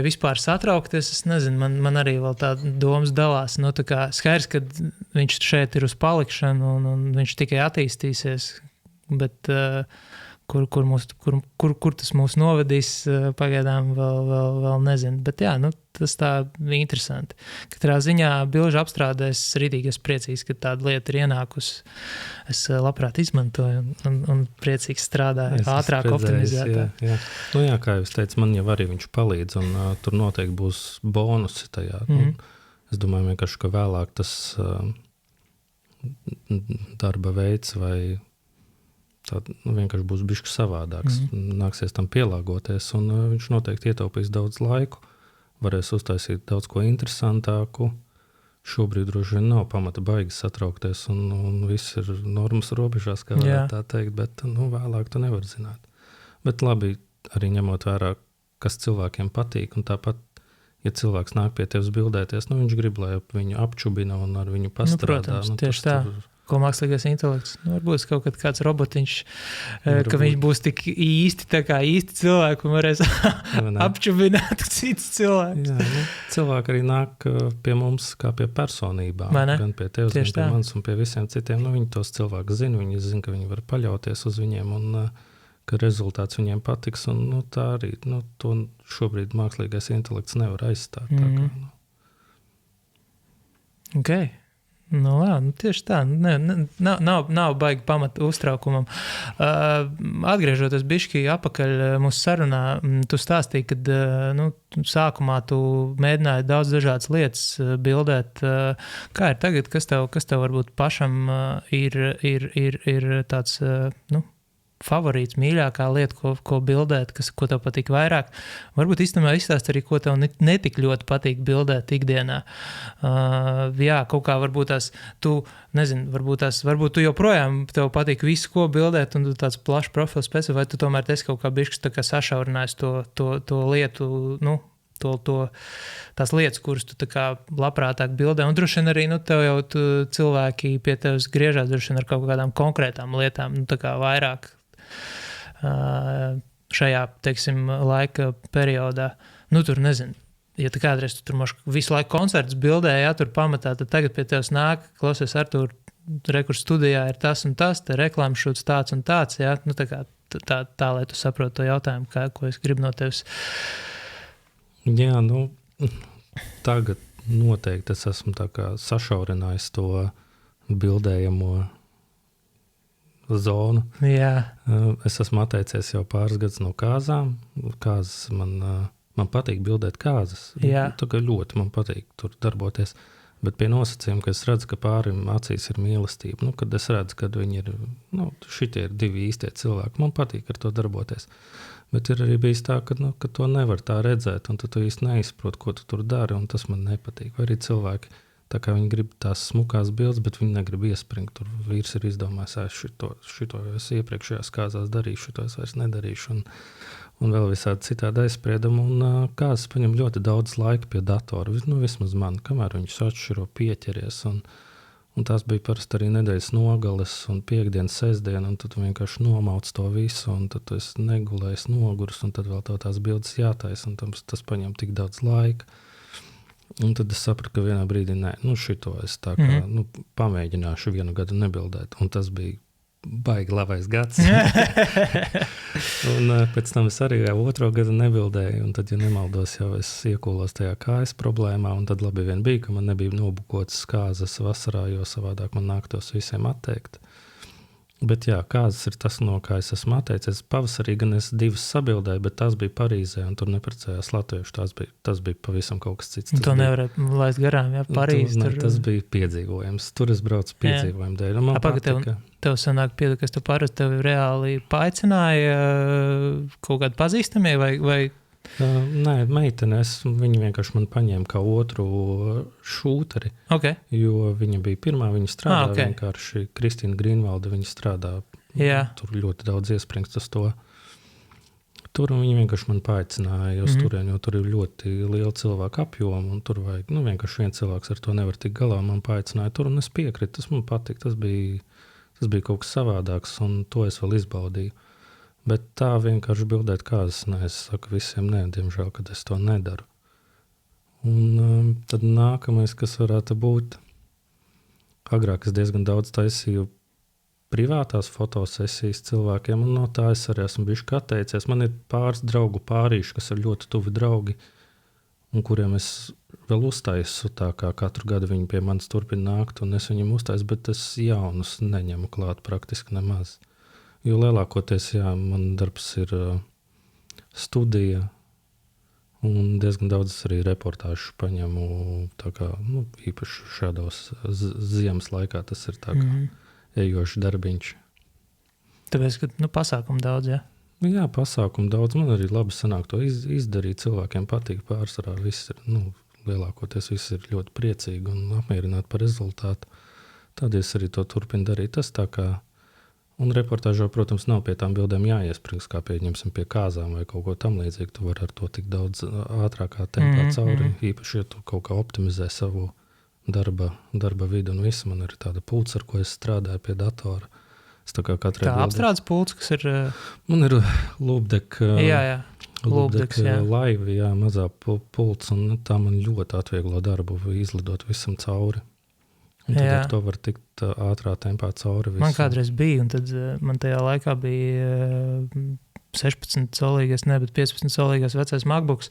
A: vispār satraukties, es nezinu, man arī vēl tā domas dalās, tā kā skaidrs, ka viņš šeit ir uz palikšanu un viņš tikai attīstīsies, bet kur tas mūs novedīs, pagaidām vēl nezinu. Bet tas tā interesanti. Katrā ziņā bilžu apstrādēs rītīgi es priecīgs, ka tāda lieta ir ienākusi. Es labprāt izmantoju un priecīgs strādāju, ātrāk optimizētāk.
B: Jā, kā jūs teicat, man jau arī viņš palīdz, un tur noteikti būs bonusi tajā. Es domāju, vienkārši, ka vēlāk tas darba veids vai tā vienkārši būs bišķi savādāks. Nāksies tam pielāgoties, un viņš noteikti ietaupīs daudz laiku, varēs uztaisīt daudz ko interesantāku. Šobrīd droši vien nav pamata baigi satraukties, un viss ir normas robežās, kā varētu tā teikt, bet vēlāk tu nevar zināt. Bet labi, arī ņemot vērā, kas cilvēkiem patīk, un tāpat, ja cilvēks nāk pie tevis bildēties, viņš grib, lai viņu apčubina un ar viņu pastrādā.
A: Protams, tieši tā. Ko mākslīgais intelekts. Varbūt kaut kāds robotiņš, ka viņš būs tik īsti, tā kā īsti cilvēki un varēs apčubināt citus cilvēkus.
B: Jā, cilvēki arī nāk pie mums kā pie personībām. Gan pie tevis, gan pie manis un pie visiem citiem. Viņi tos cilvēkus zina, viņi zina, ka viņi var paļauties uz viņiem un ka rezultāts viņiem patiks. Un tā arī, to šobrīd mākslīgais intelekts nevar aizstāt.
A: Okay. Tieši tā. Nav baigi pamata uztraukumam. Atgriežoties bišķi apakaļ mūsu sarunā, tu stāstīji, kad sākumā tu mēģināji daudz dažādas lietas bildēt. Kā ir tagad? Kas tev varbūt pašam ir tāds favorīts, mīļākā lieta, ko bildēt, ko tev patīk vairāk. Varbūt īstenībā izstāst arī, ko tev netik ļoti patīk bildēt ikdienā. Kaut kā varbūt varbūt tu joprojām tev patīk visu, ko bildēt, un tu tāds plašs profils pēc, vai tu tomēr esi kaut kā bišķi tā kā sašaurinājis to lietu, tās lietas, kuras tu tā kā labprātāk bildē. Un droši vien arī, tev jau cilvēki pie tevis griežās droši vien ar kaut kādām konkrētām lietām, tā kā vairāk šajā, teiksim, laika periodā. Tur nezinu, ja tu kādreiz tu tur visu laiku koncertus bildēji, tur pamatā, tad tagad pie tevis nāk, klausies, Artur, rekurs studijā ir tas un tas, te reklāmas šūts tāds un tāds, tā, lai tu saproti to jautājumu, ko es gribu no tevis.
B: Jā, tagad noteikti es esmu tā kā sašaurinājis to bildējamo zonu.
A: Jā.
B: Es esmu atteicies jau pāris gadus no kāzām. Kāzas man patīk bildēt kāzas.
A: Jā.
B: Tā kā ļoti man patīk tur darboties. Bet pie nosacījuma, ka es redzu, ka pārim acīs ir mīlestība. Kad es redzu, ka viņi ir, šitie ir divi īstie cilvēki. Man patīk ar to darboties. Bet ir arī bijis tā, ka to nevar tā redzēt, un tu īsti neizproti, ko tu tur dari, un tas man nepatīk. Vai arī cilvēki, tā kā viņi grib tās smukās bildes, bet viņi negrib iespringt. Tur vīrs ir izdomājis, šito es iepriekšējās kāzās darīšu, šito es vairs nedarīšu, un vēl visādi citādi aizspriedumu. Un kāzas paņem ļoti daudz laika pie datora, vismaz man, kamēr viņš atšķiro pieķeries, un tās bija parasti arī nedēļas nogales un piektdienas, sestdiena, un tad tu vienkārši nomauc to visu, un tad tu esi negulējis nogurs, un tad vēl tev tās bildes jātais, un tas paņem tik daudz laika. Un tad es sapratu, ka vienā brīdī šito es tā kā pamēģināšu vienu gadu nebildēt, un tas bija baigi labais gads. Un pēc tam es arī jau otro gadu nebildēju, un tad, ja nemaldos, jau es iekūlos tajā kājas problēmā, un tad labi vien bija, ka man nebija nobukotas kāzas vasarā, jo savādāk man nāktos visiem atteikt. Bet jā, kāds ir tas, no kā es esmu atteicies. Pavasarī gan es 2 sabildēju, bet tās bija Parīzē, un tur neprecējās latvieši. Tas bija pavisam kaut kas cits.
A: To nevarēja laist garām, jā, Parīzi.
B: Tas bija piedzīvojums. Tur es braucu piedzīvojumu dēļ.
A: Tev sanāk piedod, kas tu parasti tev reāli paaicināja kaut kādi pazīstamie vai?
B: Nē, meitene, viņa vienkārši man paņēma kā otru šūteri, jo viņa bija pirmā, viņa strādā vienkārši Kristīna Grīnvalda, viņa strādā, tur ļoti daudz iespringst uz to. Tur viņa vienkārši man paaicināja uz turieni, jo tur ir ļoti liela cilvēku apjoma, un tur vajag, vienkārši viens cilvēks ar to nevar tikt galā, man paaicināja tur, un es piekrītu, tas man patīk, tas bija kaut kas savādāks, un to es vēl izbaudīju. Bet tā vienkārši bildēt kādas, es saku visiem nē, diemžēl, kad es to nedaru. Un tad nākamais, kas varētu būt, agrāk es diezgan daudz taisīju privātās fotosesijas cilvēkiem, un no tā es arī esmu bišķi atteicies. Man ir pāris draugu pārīši, kas ir ļoti tuvi draugi, un kuriem es vēl uztaisu tā, kā katru gadu viņi pie manis turpina nākt, un es viņam uztaisu, bet es jaunus neņemu klāt praktiski nemaz. Jo lielākoties, man darbs ir studija, un diezgan daudz arī reportāžu paņemu, tā kā, īpaši šādos ziemas laikā tas ir tā kā ejošs darbiņš.
A: Tāpēc, ka pasākumu daudz, jā?
B: Jā, pasākumu daudz. Man arī labi sanāk to izdarīt. Cilvēkiem patīk pārsvarā. Viss ir, lielākoties viss ir ļoti priecīgi un apmierināti par rezultātu. Tad es arī to turpinu darīt. Tas tā kā. Un reportāžā, protams, nav pie tām bildēm jāiesprings, kā pieņemsim pie kāzām vai kaut ko tam līdzīgi. Tu vari ar to tik daudz ātrākā tempā cauri, īpaši, ja tu kaut kā optimizē savu darba vidu un visu. Man ir tāda pults, ar ko es strādāju pie datora. Es tā kā katrai bildē.
A: Apstrādes pults, kas ir...
B: Man ir Lubdek
A: laivi,
B: mazā pults, un tā man ļoti atvieglo darbu izlidot visam cauri. Un tad ar to var tikt ātrā tempā cauri visam.
A: Man kādreiz bija, un tad man tajā laikā bija 16-solīgais, bet 15-solīgais vecais MacBooks.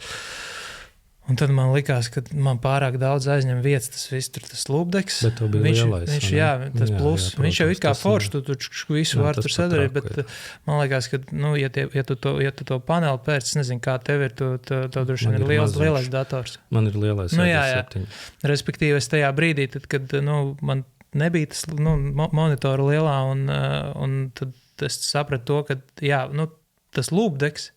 A: Un tad man likās, ka man pārāk daudz aizņem vietas, tas viss tur tas Lubdeks.
B: Bet to bija lielais.
A: Tas plus, viņš jau it kā forši, tu visu var tur sadarīt, bet man liekas, ka, ja tu to paneli pēc, es nezinu, kā tev ir, tu droši vien ir lielais dators.
B: Man ir lielais 7.
A: Respektīvi, es tajā brīdī, tad, kad, man nebija tas, monitoru lielā, un tad es sapratu to, ka, tas Lubdeks,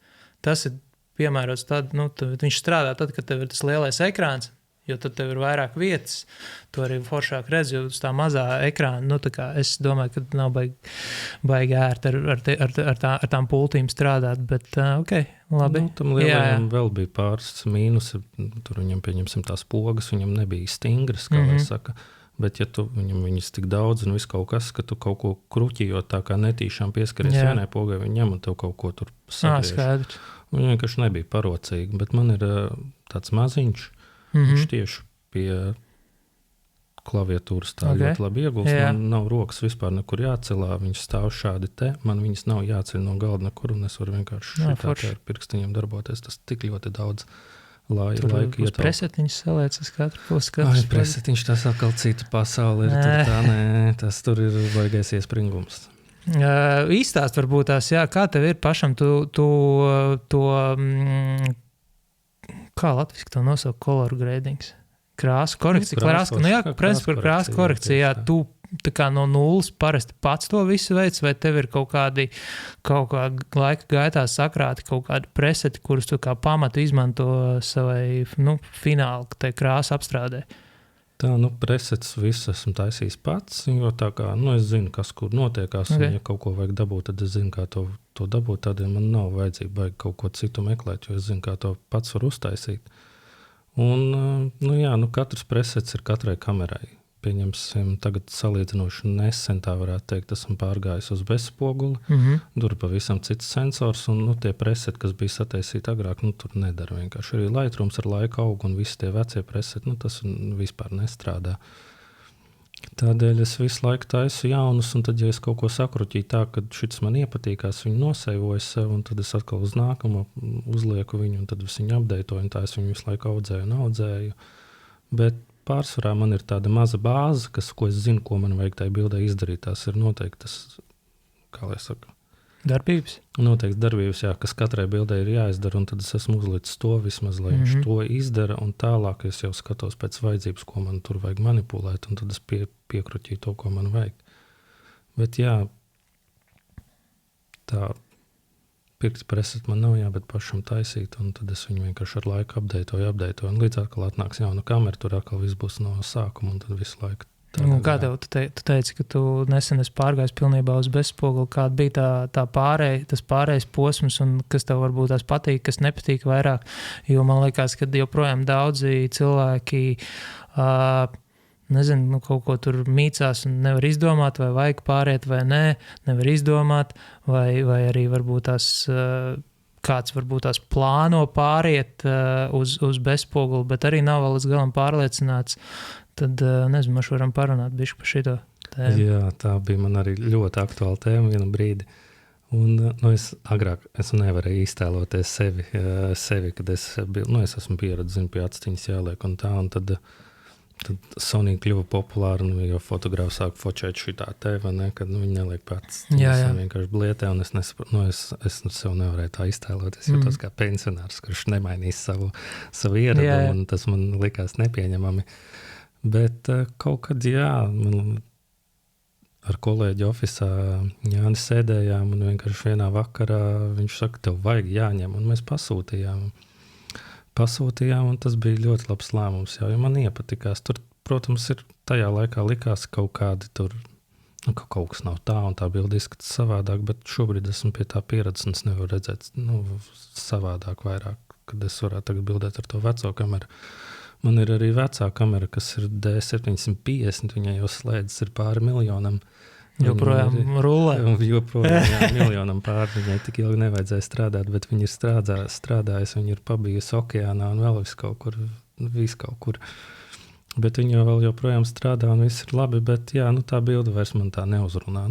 A: tas ir piemērots tad, viņš strādā tad, kad tev ir tas lielais ekrāns, jo tad tev ir vairāk vietas, tu arī foršāk redz, jo uz tā mazā ekrāna, tā kā es domāju, ka nav baigi ērti ar tām pultīm strādāt, bet labi.
B: Tam lielajam vēl bija pāris mīnusi, tur viņam pieņemsim tās pogas, viņam nebija stingras, kā lai saka, bet ja tu viņas tik daudz un viss kaut kas, ka tu kaut ko kruķījot tā kā netīšām pieskaries vienai pogai, viņam un tev kaut ko tur sagriež.
A: Skaidrs.
B: Viņa vienkārši nebija parocīga, bet man ir tāds maziņš, viņš tieši pie klaviatūras tā ļoti labi iegulst. Man nav rokas vispār nekur jācelā, viņš stāv šādi te, man viņas nav jāceļ no galda nekur, un es varu vienkārši šitā ar pirkstiņiem darboties. Tas tik ļoti daudz laika ietāp.
A: Tur presetiņš salēcas katru pusi.
B: Presetiņš tas atkal cita pasaule ir, tur tā nē, tas tur ir baigais iespringums.
A: Īstāst varbūt tās, kā tev ir pašam kā latviski to nosaukt, color gradings? Krāsu korekcija, krāsu korekcija, tu tā kā no nulles parasti pats to visu veids, vai tev ir kaut kā laika gaitā sakrāti kaut kādi preseti, kurus tu kā pamatu izmanto savai, fināli, tai krāsu apstrādē?
B: Tā, presets visu esmu taisījis pats, jo tā kā, es zinu, kas kur notiekās, un ja kaut ko vajag dabūt, tad es zinu, kā to dabūt, tādēļ man nav vajadzība vajag kaut ko citu meklēt, jo es zinu, kā to pats var uztaisīt. Un, katrs presets ir katrai kamerai. Pieņemsim, tagad salīdzinoši nesen, tā varētu teikt, esmu pārgājis uz bezspoguli, tur pavisam cits sensors, un tie preseti, kas bija sataisīti agrāk, tur nedara vienkārši. Arī Lightrooms ar laiku aug, un visi tie vecie preseti, tas vispār nestrādā. Tādēļ es visu laiku taisu jaunus, un tad, ja es kaut ko sakruķīju tā, ka šis man iepatīkās, viņu noseivoju sev, un tad es atkal uz nākamo uzlieku viņu, un tad es viņu apdeitoju, un tā es viņu visu laiku audzēju. Bet pārsvarā man ir tāda maza bāze, ko es zinu, ko man vajag tajā bildē izdarīt. Tās ir noteikti tas kā lai saka.
A: Darbības.
B: Noteikti darbības, jā, kas katrai bildē ir jāizdara, un tad es esmu uzlicis to vismaz, lai viņš to izdara, un tālāk es jau skatos pēc vajadzības, ko man tur vajag manipulēt, un tad es piekruķīju to, ko man vajag. Bet jā, tā pirkts preset man nav jābet pašam taisīt, un tad es viņu vienkārši ar laiku apdeitoju, un līdz atkal atnāks jauna kamera, tur atkal viss būs no sākuma, un tad visu laiku.
A: Kā tev, tu teici, ka tu nesen esi pārgājis pilnībā uz bezspoguli, kāda bija tas pārējais posms, un kas tev varbūt tās patīk, kas nepatīk vairāk, jo man liekas, ka joprojām daudzi cilvēki, nezinu, kaut ko tur mīcās un nevar izdomāt, vai vajag pāriet vai nē, nevar izdomāt, vai arī varbūt tās kāds varbūt tās plāno pāriet uz bezspoguli, bet arī nav vēl līdz galam pārliecināts. Tad, nezinu, mēs varam parunāt bišķi par šito tēmu. Jā, tā bija man arī ļoti aktuāla tēma vienu brīdi. Un, es agrāk nevarēju iztēloties sevi, kad es esmu pieredzis, pie actiņas jāliek un tā, un tad Sony kļuva populāra, jo fotogrāfi sāk fočēt šitā tēva, kad viņi neliek pats. Jā. Vienkārši blietē, un es nesaprotu, es sev nevarēju tā iztēloties, jo tas kā pensionārs, kurš nemainīs savu ieradumu, un tas man likās nepieņemami. Bet kaut kad, man ar kolēģi ofisā Jāni sēdējām, un vienkārši vienā vakarā viņš saka, tev vajag jāņem, un mēs pasūtījām, un tas bija ļoti labs lēmums, jo man iepatikās. Tur, protams, tajā laikā likās kaut kādi tur, ka kaut kas nav tā, un tā bilde izskatās savādāk, bet šobrīd esmu pie tā pieredzes, un es nevaru redzēt savādāk vairāk, kad es varētu tagad bildēt ar to veco kameru. Man ir arī vecā kamera, kas ir D750, viņai jau slēdzas ir pāri miljonam. Joprojām rulē.
B: Joprojām, jā, miljonam pāri, viņai tik ilgi nevajadzēja strādāt, bet viņa ir strādājusi, viņa ir pabijusi okeānā un vēl vis kaut kur. Bet viņa vēl joprojām strādā un viss ir labi, bet jā, tā bilde vairs man tā neuzrunā.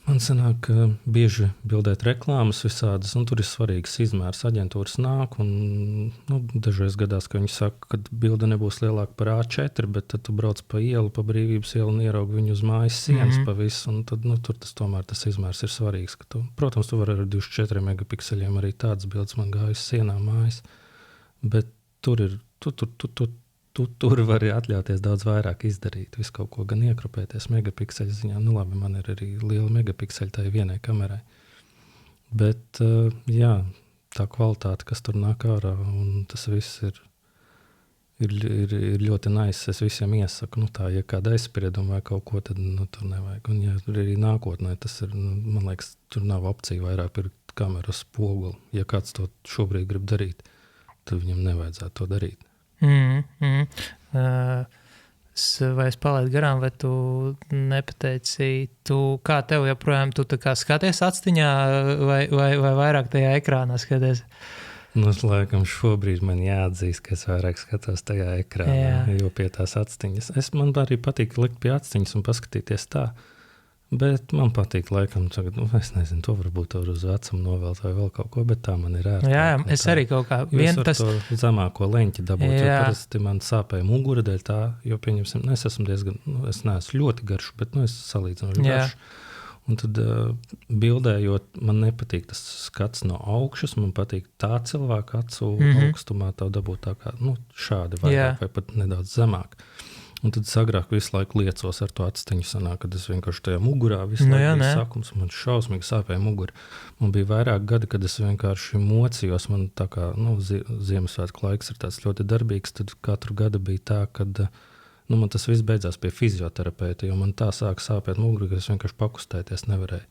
B: Man sanāk, bieži bildēt reklāmas visādas, un tur ir svarīgs izmērs. Aģentūras nāk, un dažreiz gadās, ka viņi saka, ka bilde nebūs lielāka par A4, bet tad tu brauc pa ielu, pa Brīvības ielu un ieraugi viņu uz mājas sienas pa visu, un tad tur tomēr tas izmērs ir svarīgs. Protams, tu vari ar 24 megapikseļiem arī tādas bildes man gājas sienā mājas, bet tur ir, tur var atļauties daudz vairāk izdarīt, visu kaut ko gan iekrupēties megapikseļu ziņā. Labi, man ir arī liela megapikseļa tai vienai kamerai. Bet, jā, tā kvalitāte, kas tur nāk ārā, un tas viss ir ļoti nice. Es visiem iesaku, ja kāda aizsprieduma vai kaut ko, tad tur nevajag. Un ja arī nākotnē, tas ir, man liekas, tur nav opcija vairāk pirkt kameru spoguli. Ja kāds to šobrīd grib darīt, tad viņam nevajadzētu to darīt.
A: Vai es palaidu garām, vai tu nepateici, kā tev joprojām, tu tā kā skaties actiņā vai vairāk tajā ekrānā skaties?
B: Laikam šobrīd man jāatzīst, ka es vairāk skatos tajā ekrānā, jo pie tās actiņas. Man arī patīk likt pie actiņas un paskatīties tā. Bet man patīk laikam, es nezinu, to varbūt uz vecumu novelt vai vēl kaut ko, bet tā man ir ērtāk.
A: Jā, es arī kaut kā.
B: Es varu to zemāko leņķi dabūt, jo parasti man sāpēja mugura dēļ tā, jo pieņemsim, es esmu diezgan, es neesmu ļoti garš, bet es salīdzinoši garš. Un tad bildējot, man nepatīk tas skats no augšas, man patīk tā cilvēka acu augstumā, tā dabūt tā kā, šādi vairāk vai pat nedaudz zemāk. Un tad es agrāk visu laiku liecos ar to actiņu sanāk, kad es vienkārši tajā mugurā visu laiku biju sakums, man šausmīgi sāpēja mugura. Man bija vairāk gadi, kad es vienkārši mocījos, man tā kā, Ziemassvētku laiks ir tāds ļoti darbīgs, tad katru gadu bija tā, kad, man tas viss beidzās pie fizioterapeita, jo man tā sāk sāpēt mugura, ka es vienkārši pakustēties nevarēju.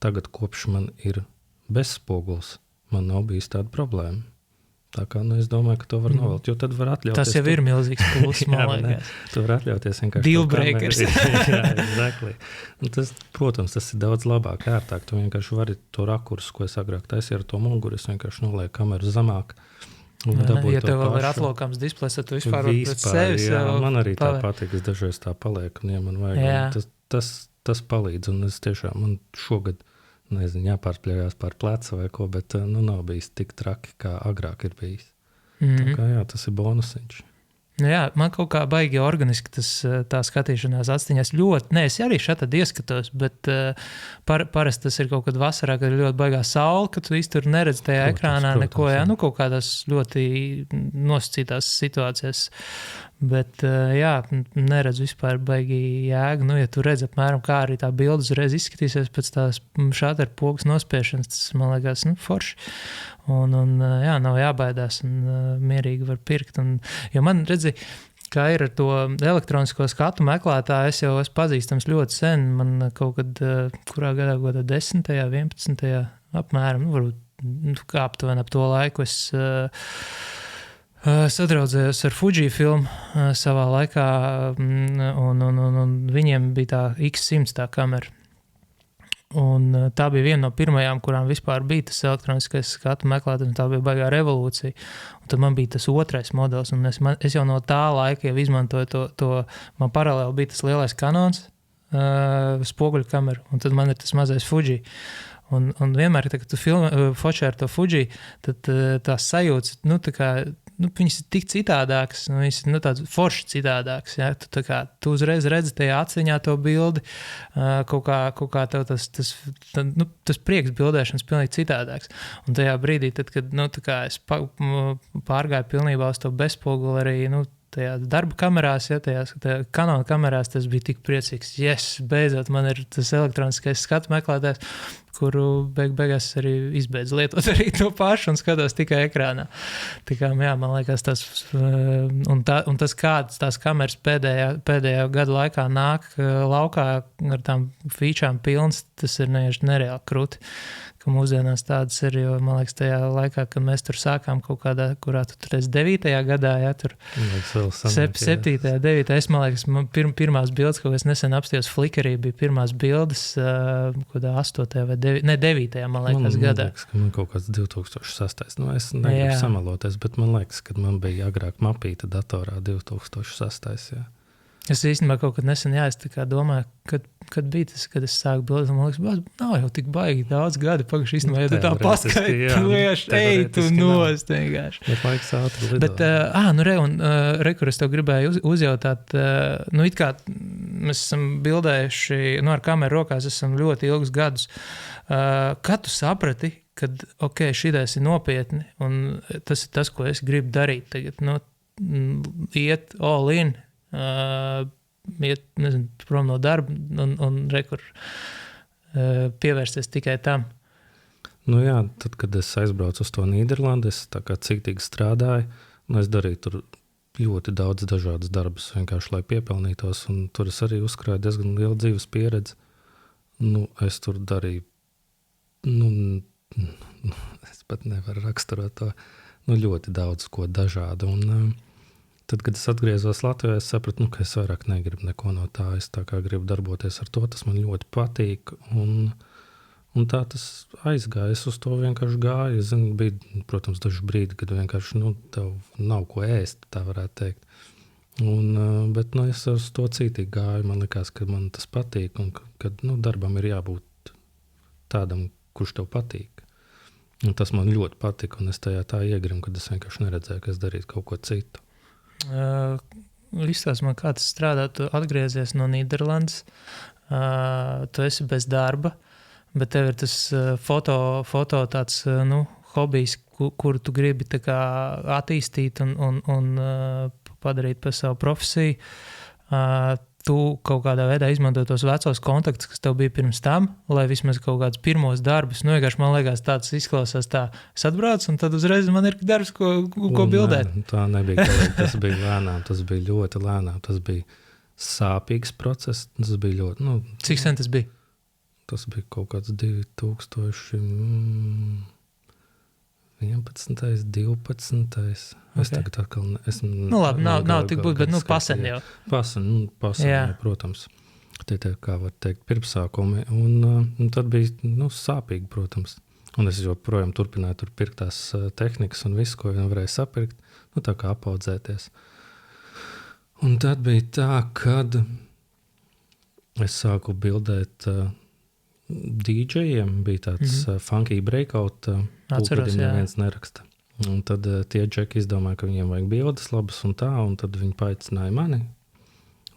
B: Tagad kopš man ir bezspoguls, man nav bijis tāda problēma. Tā kā, es domāju, ka to var novelt, jo tad var atļauties.
A: Tas jau ir milzīgs pluss, man liekas.
B: Tu var atļauties vienkārši.
A: Dealbreakers.
B: Jā, exactly. Tas, protams, tas ir daudz labāk, ērtāk. Tu vienkārši vari to rakursu, ko es agrāk taisīju ar to muguru, es vienkārši nolieku kameru zemāk.
A: Ja tev vēl ir atlokams displejs, tad tu vispār pret sevi.
B: Jā, man arī tā patīk, es dažreiz tā palieku, un ja man vajag, tas palīdz, un es tiešām, man šogad, nezinu, jāpārpļaujās pār pleca vai ko, bet nav bijis tik traki, kā agrāk ir bijis. Tā kā jā, tas ir bonusiņš.
A: Nu jā, man kaut kā baigi organiski tā skatīšanās atstiņās ļoti, es arī šeit ieskatos, bet parasti tas ir kaut kad vasarā, kad ir ļoti baigā saule, ka tu īsti tur neredz tajā ekrānā neko, jā, nu kaut kādās ļoti nosacītās situācijās, bet jā, neredz vispār baigi jēgu, nu ja tu redz apmēram, kā arī tā bilde uzreiz izskatīsies pēc tās šāda pogas nospiešanas, tas man liekas, nu forši. Un jā, nav jābaidās un mierīgi var pirkt. Jo man redzi, kā ir ar to elektronisko skatu meklētāju, es jau esmu pazīstams ļoti sen. Man kaut kad, kurā gadā, 10., 11. apmēram, varbūt aptuveni ap to laiku, es sadraudzējos ar Fujifilm savā laikā, un viņiem bija tā X100 tā kamera. Un tā bija viena no pirmajām, kurām vispār bija tas elektroniskais skatu meklētājs, tā bija baigā revolūcija. Un tad man bija tas otrais modelis, un es jau no tā laika jau izmantoju to man paralēli bija tas lielais Canons, spoguļu kameru, un tad man ir tas mazais Fuji. Un vienmēr, kad tu fočē ar to Fuji, tad tās sajūtas, tā kā, viņas ir tik citādākas, viņas ir tāds forši citādākas. Ja? Tu uzreiz redzi tajā aciņā to bildi, kaut kā tev tas prieks bildēšanas pilnīgi citādāks. Un tajā brīdī, tad, kad es pārgāju pilnībā uz to bezspoguli arī, tajā darba kamerās, ja, tajā Canon kamerās, tas bija tik priecīgs. Yes, beidzot man ir tas elektroniskais skatu meklētājs, kuru beigās arī izbeidz lietot arī to pašu un skatos tikai ekrānā. Tā kā, jā, man liekas, un tas kādas tās kameras pēdējā gada laikā nāk laukā ar tām featurām pilns, tas ir nereāli kruti. Ka mūsdienās tādas ir, jo, man liekas, tajā laikā, kad mēs tur sākām kaut kādā, kurā tu turēs 9. gadā, ja, tur 7. 9. Es, man liekas, pirmās bildes, ko es nesen apstījos Flickrī, bija pirmās bildes, kādā 8. vai 9. man liekas, gadā. Man liekas,
B: ka man kaut kāds 2006. Es negribu samaloties, bet man liekas, ka man bija agrāk mapīta datorā 2006. Jā.
A: Es īstenībā kaut kad nesen, es tā kā domāju, kad bija tas, kad es sāku bildēt, man liekas, nav jau tik baigi daudz gadi, pagaši īstenībā, ja tu tā paskaiti, ej, tu nost vienkārši.
B: Bet laiks ātri lido.
A: Bet, kur es tev gribēju uzjautāt, it kā mēs esam bildējuši, ar kameru rokās esam ļoti ilgus gadus. Kad tu saprati, kad, šitais ir nopietni, un tas ir tas, ko es gribu darīt tagad, iet all in, iet, prom no darba un pievērsties tikai tam.
B: Jā, tad, kad es aizbraucu uz to Nīderlandi, es tā kā ciktīgi strādāju, es darīju tur ļoti daudz dažādas darbus, vienkārši, lai piepelnītos, un tur es arī uzkrāju diezgan lielu dzīves pieredzi. Es tur darīju, es pat nevaru raksturot to, ļoti daudz ko dažādu, un tad, kad es atgriezos Latvijā, es sapratu, ka es vairāk negribu neko no tā. Es tā kā gribu darboties ar to, tas man ļoti patīk. Un tā tas aizgāja. Es uz to vienkārši gāju. Es zinu, bija, protams, daži brīdi, kad vienkārši tev nav ko ēst, tā varētu teikt. Bet es uz to citīgi gāju. Man likās, ka man tas patīk un ka darbam ir jābūt tādam, kurš tev patīk. Un tas man ļoti patika, un es tajā tā iegrimu, kad es vienkārši neredzēju, ka es darītu kaut ko citu.
A: Listās man kā tas strādā, tu atgriezies no Nīderlandes, tu esi bez darba, bet tev ir tas foto tāds, hobijs, kuru tu gribi tā kā attīstīt un padarīt par savu profesiju. Tu kaut kādā veidā izmanto tos vecos kontaktus, kas tev bija pirms tam, lai vismaz kaut kādus pirmos darbus. Vienkārši man liekas, tāds izklausās tā, es atbraucu, un tad uzreiz man ir darbs, ko bildēt.
B: Tā nebija, tas bija lēnām, tas bija ļoti lēnām, tas bija sāpīgs process, tas bija ļoti,
A: Cik sen tas bija?
B: Tas bija kaut kāds 2011, 12. Es tagad atkal
A: labi, nav tik būt, bet pasen jau.
B: Pasen, jā, protams. Tie kā var teikt, pirmsākumi. Un tad bija sāpīgi, protams. Un es joprojām turpināju tur pirkt tās tehnikas un visu, ko vien varēju sapirkt. Tā kā apaudzēties. Un tad bija tā, kad es sāku bildēt DJiem, bija tāds funky breakout,
A: Atceros, jā.
B: Neviens neraksta. Un tad tie džeki izdomāja, ka viņiem vajag bildes labas un tā, un tad viņi paaicināja mani.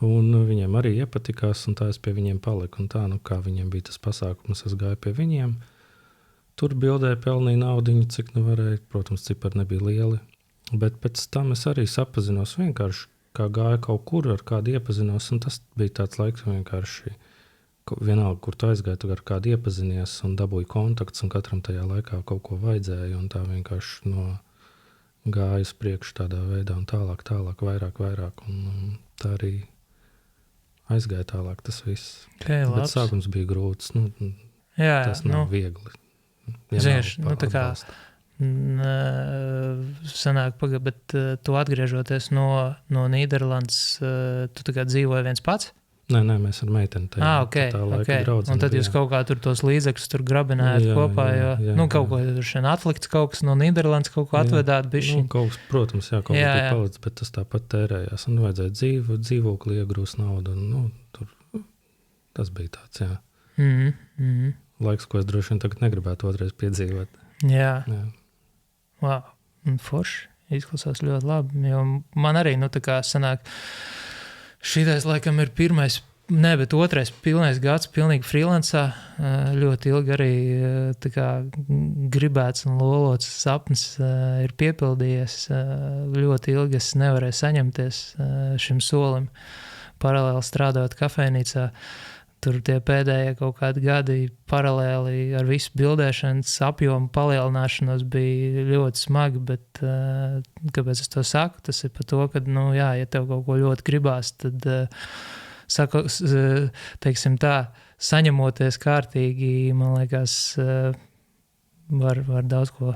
B: Un viņiem arī iepatikās, un tā es pie viņiem paliku. Un tā, kā viņiem bija tas pasākums, es gāju pie viņiem. Tur bildēju, pelnīju naudiņu, cik nu varēja. Protams, cipari nebija lieli. Bet pēc tam es arī sapazinos vienkārši, kā gāju kaut kur, ar kādu iepazinos. Un tas bija tāds laiks vienkārši, vienalga, kur tu aizgāji, tu ar kādu iepazinies un dabūji kontakts, un katram tajā laikā kaut ko vajadzēja. Un tā vienkārši gāju uz priekšu tādā veidā un tālāk, vairāk. Un tā arī aizgāja tālāk tas viss.
A: Okay,
B: bet sākums bija grūts. Tas nav viegli.
A: Zinieš, tā kā sanāk, bet tu atgriežoties no Nīderlandes, tu tā kā dzīvoji viens pats?
B: Nē, mēs ar meiteni
A: okay.
B: draudzeni.
A: Un tad jūs kaut kā tur tos līdzekļus tur grabinājāt kopā, jo kaut ko tur šeit atlikts, kaut kas no Nīderlandes kaut ko atvedāt bišķi.
B: Kaut kas, protams, kaut kas bija palicis, bet tas tāpat tērējās. Un vajadzēja dzīvokli iegrūst naudu. Tas bija tāds, laiks, ko es droši vien tagad negribētu otrais piedzīvot.
A: Jā. Wow. Un forši. Izklausās ļoti labi. Jo man arī, tā kā sanāk, šitais laikam ir bet otrais pilnais gads pilnīgi freelancā. Ļoti ilgi arī tā kā gribēts un lolots sapnis ir piepildījies. Ļoti ilgi es nevarēju saņemties šim solim. Paralēli strādājot kafejnīcā. Tur tie pēdējie kaut kādi gadi paralēli ar visu bildēšanas apjomu palielināšanos bija ļoti smagi, bet kāpēc es to saku? Tas ir par to, ka, ja tev kaut ko ļoti gribās, tad, teiksim tā, saņemoties kārtīgi, man liekas, var daudz ko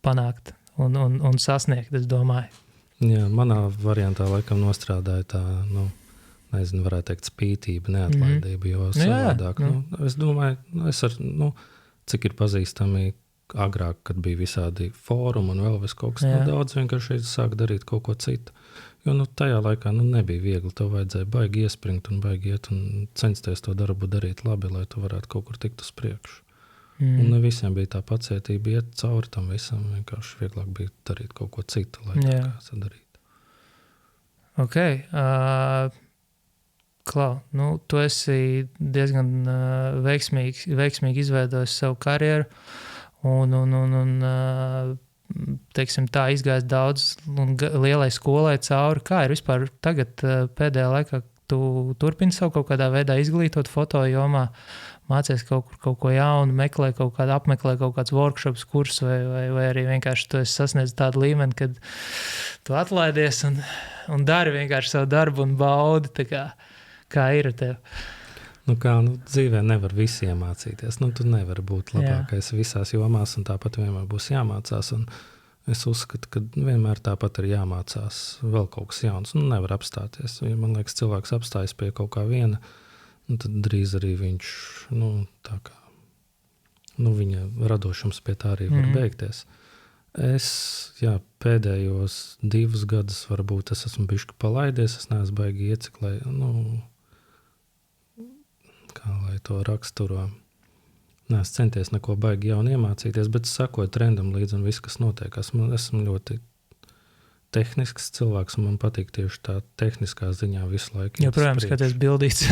A: panākt un sasniegt, es domāju.
B: Jā, manā variantā laikam nostrādāja tā, nezinu, varētu teikt, spītība, neatlaidība, jo savādāk. Es domāju, cik ir pazīstami agrāk, kad bija visādi fórumi un vēl vis kaut kas, daudz vienkārši sāk darīt kaut ko citu. Jo tajā laikā nebija viegli, tev vajadzēja baigi iespringt un baigi iet un censties to darbu darīt labi, lai tu varētu kaut kur tikt uz priekšu. Un ne visiem bija tā pacietība iet cauri tam visam, vienkārši vieglāk bija darīt kaut ko citu, lai tā kā sadarīt.
A: Ok. Klau, tu esi diezgan veiksmīgi izveidojis savu karjeru un teiksim tā, izgājis daudz un lielai skolai cauri. Kā ir vispār tagad pēdējā laikā? Tu turpini savu kaut kādā veidā izglītot foto jomā, mācies kaut ko jaunu, apmeklē kaut kāds workshops, kurs vai arī vienkārši tu esi sasniedz tādu līmeni, kad tu atlaidies un dari vienkārši savu darbu un baudi, tā kā ir tev?
B: Dzīvē nevar visi iemācīties. Tu nevari būt labākais visās jomās, un tāpat vienmēr būs jāmācās. Un es uzskatu, ka vienmēr tāpat ir jāmācās vēl kaut kas jauns. Nevar apstāties. Ja man liekas, cilvēks apstājas pie kaut kā viena, tad drīz arī viņš, viņa radošums pie tā arī var beigties. Es, pēdējos 2 gadus varbūt es esmu bišķi palaidies, es neesmu baigi ieciklē, kā lai to raksturo. Es centies neko baigi jaunu iemācīties, bet es sakoju trendam līdz un viss, kas notiek. Esmu ļoti tehnisks cilvēks, un man patīk tieši tā tehniskā ziņā visu laiku.
A: Jo, protams, skaties bildīts,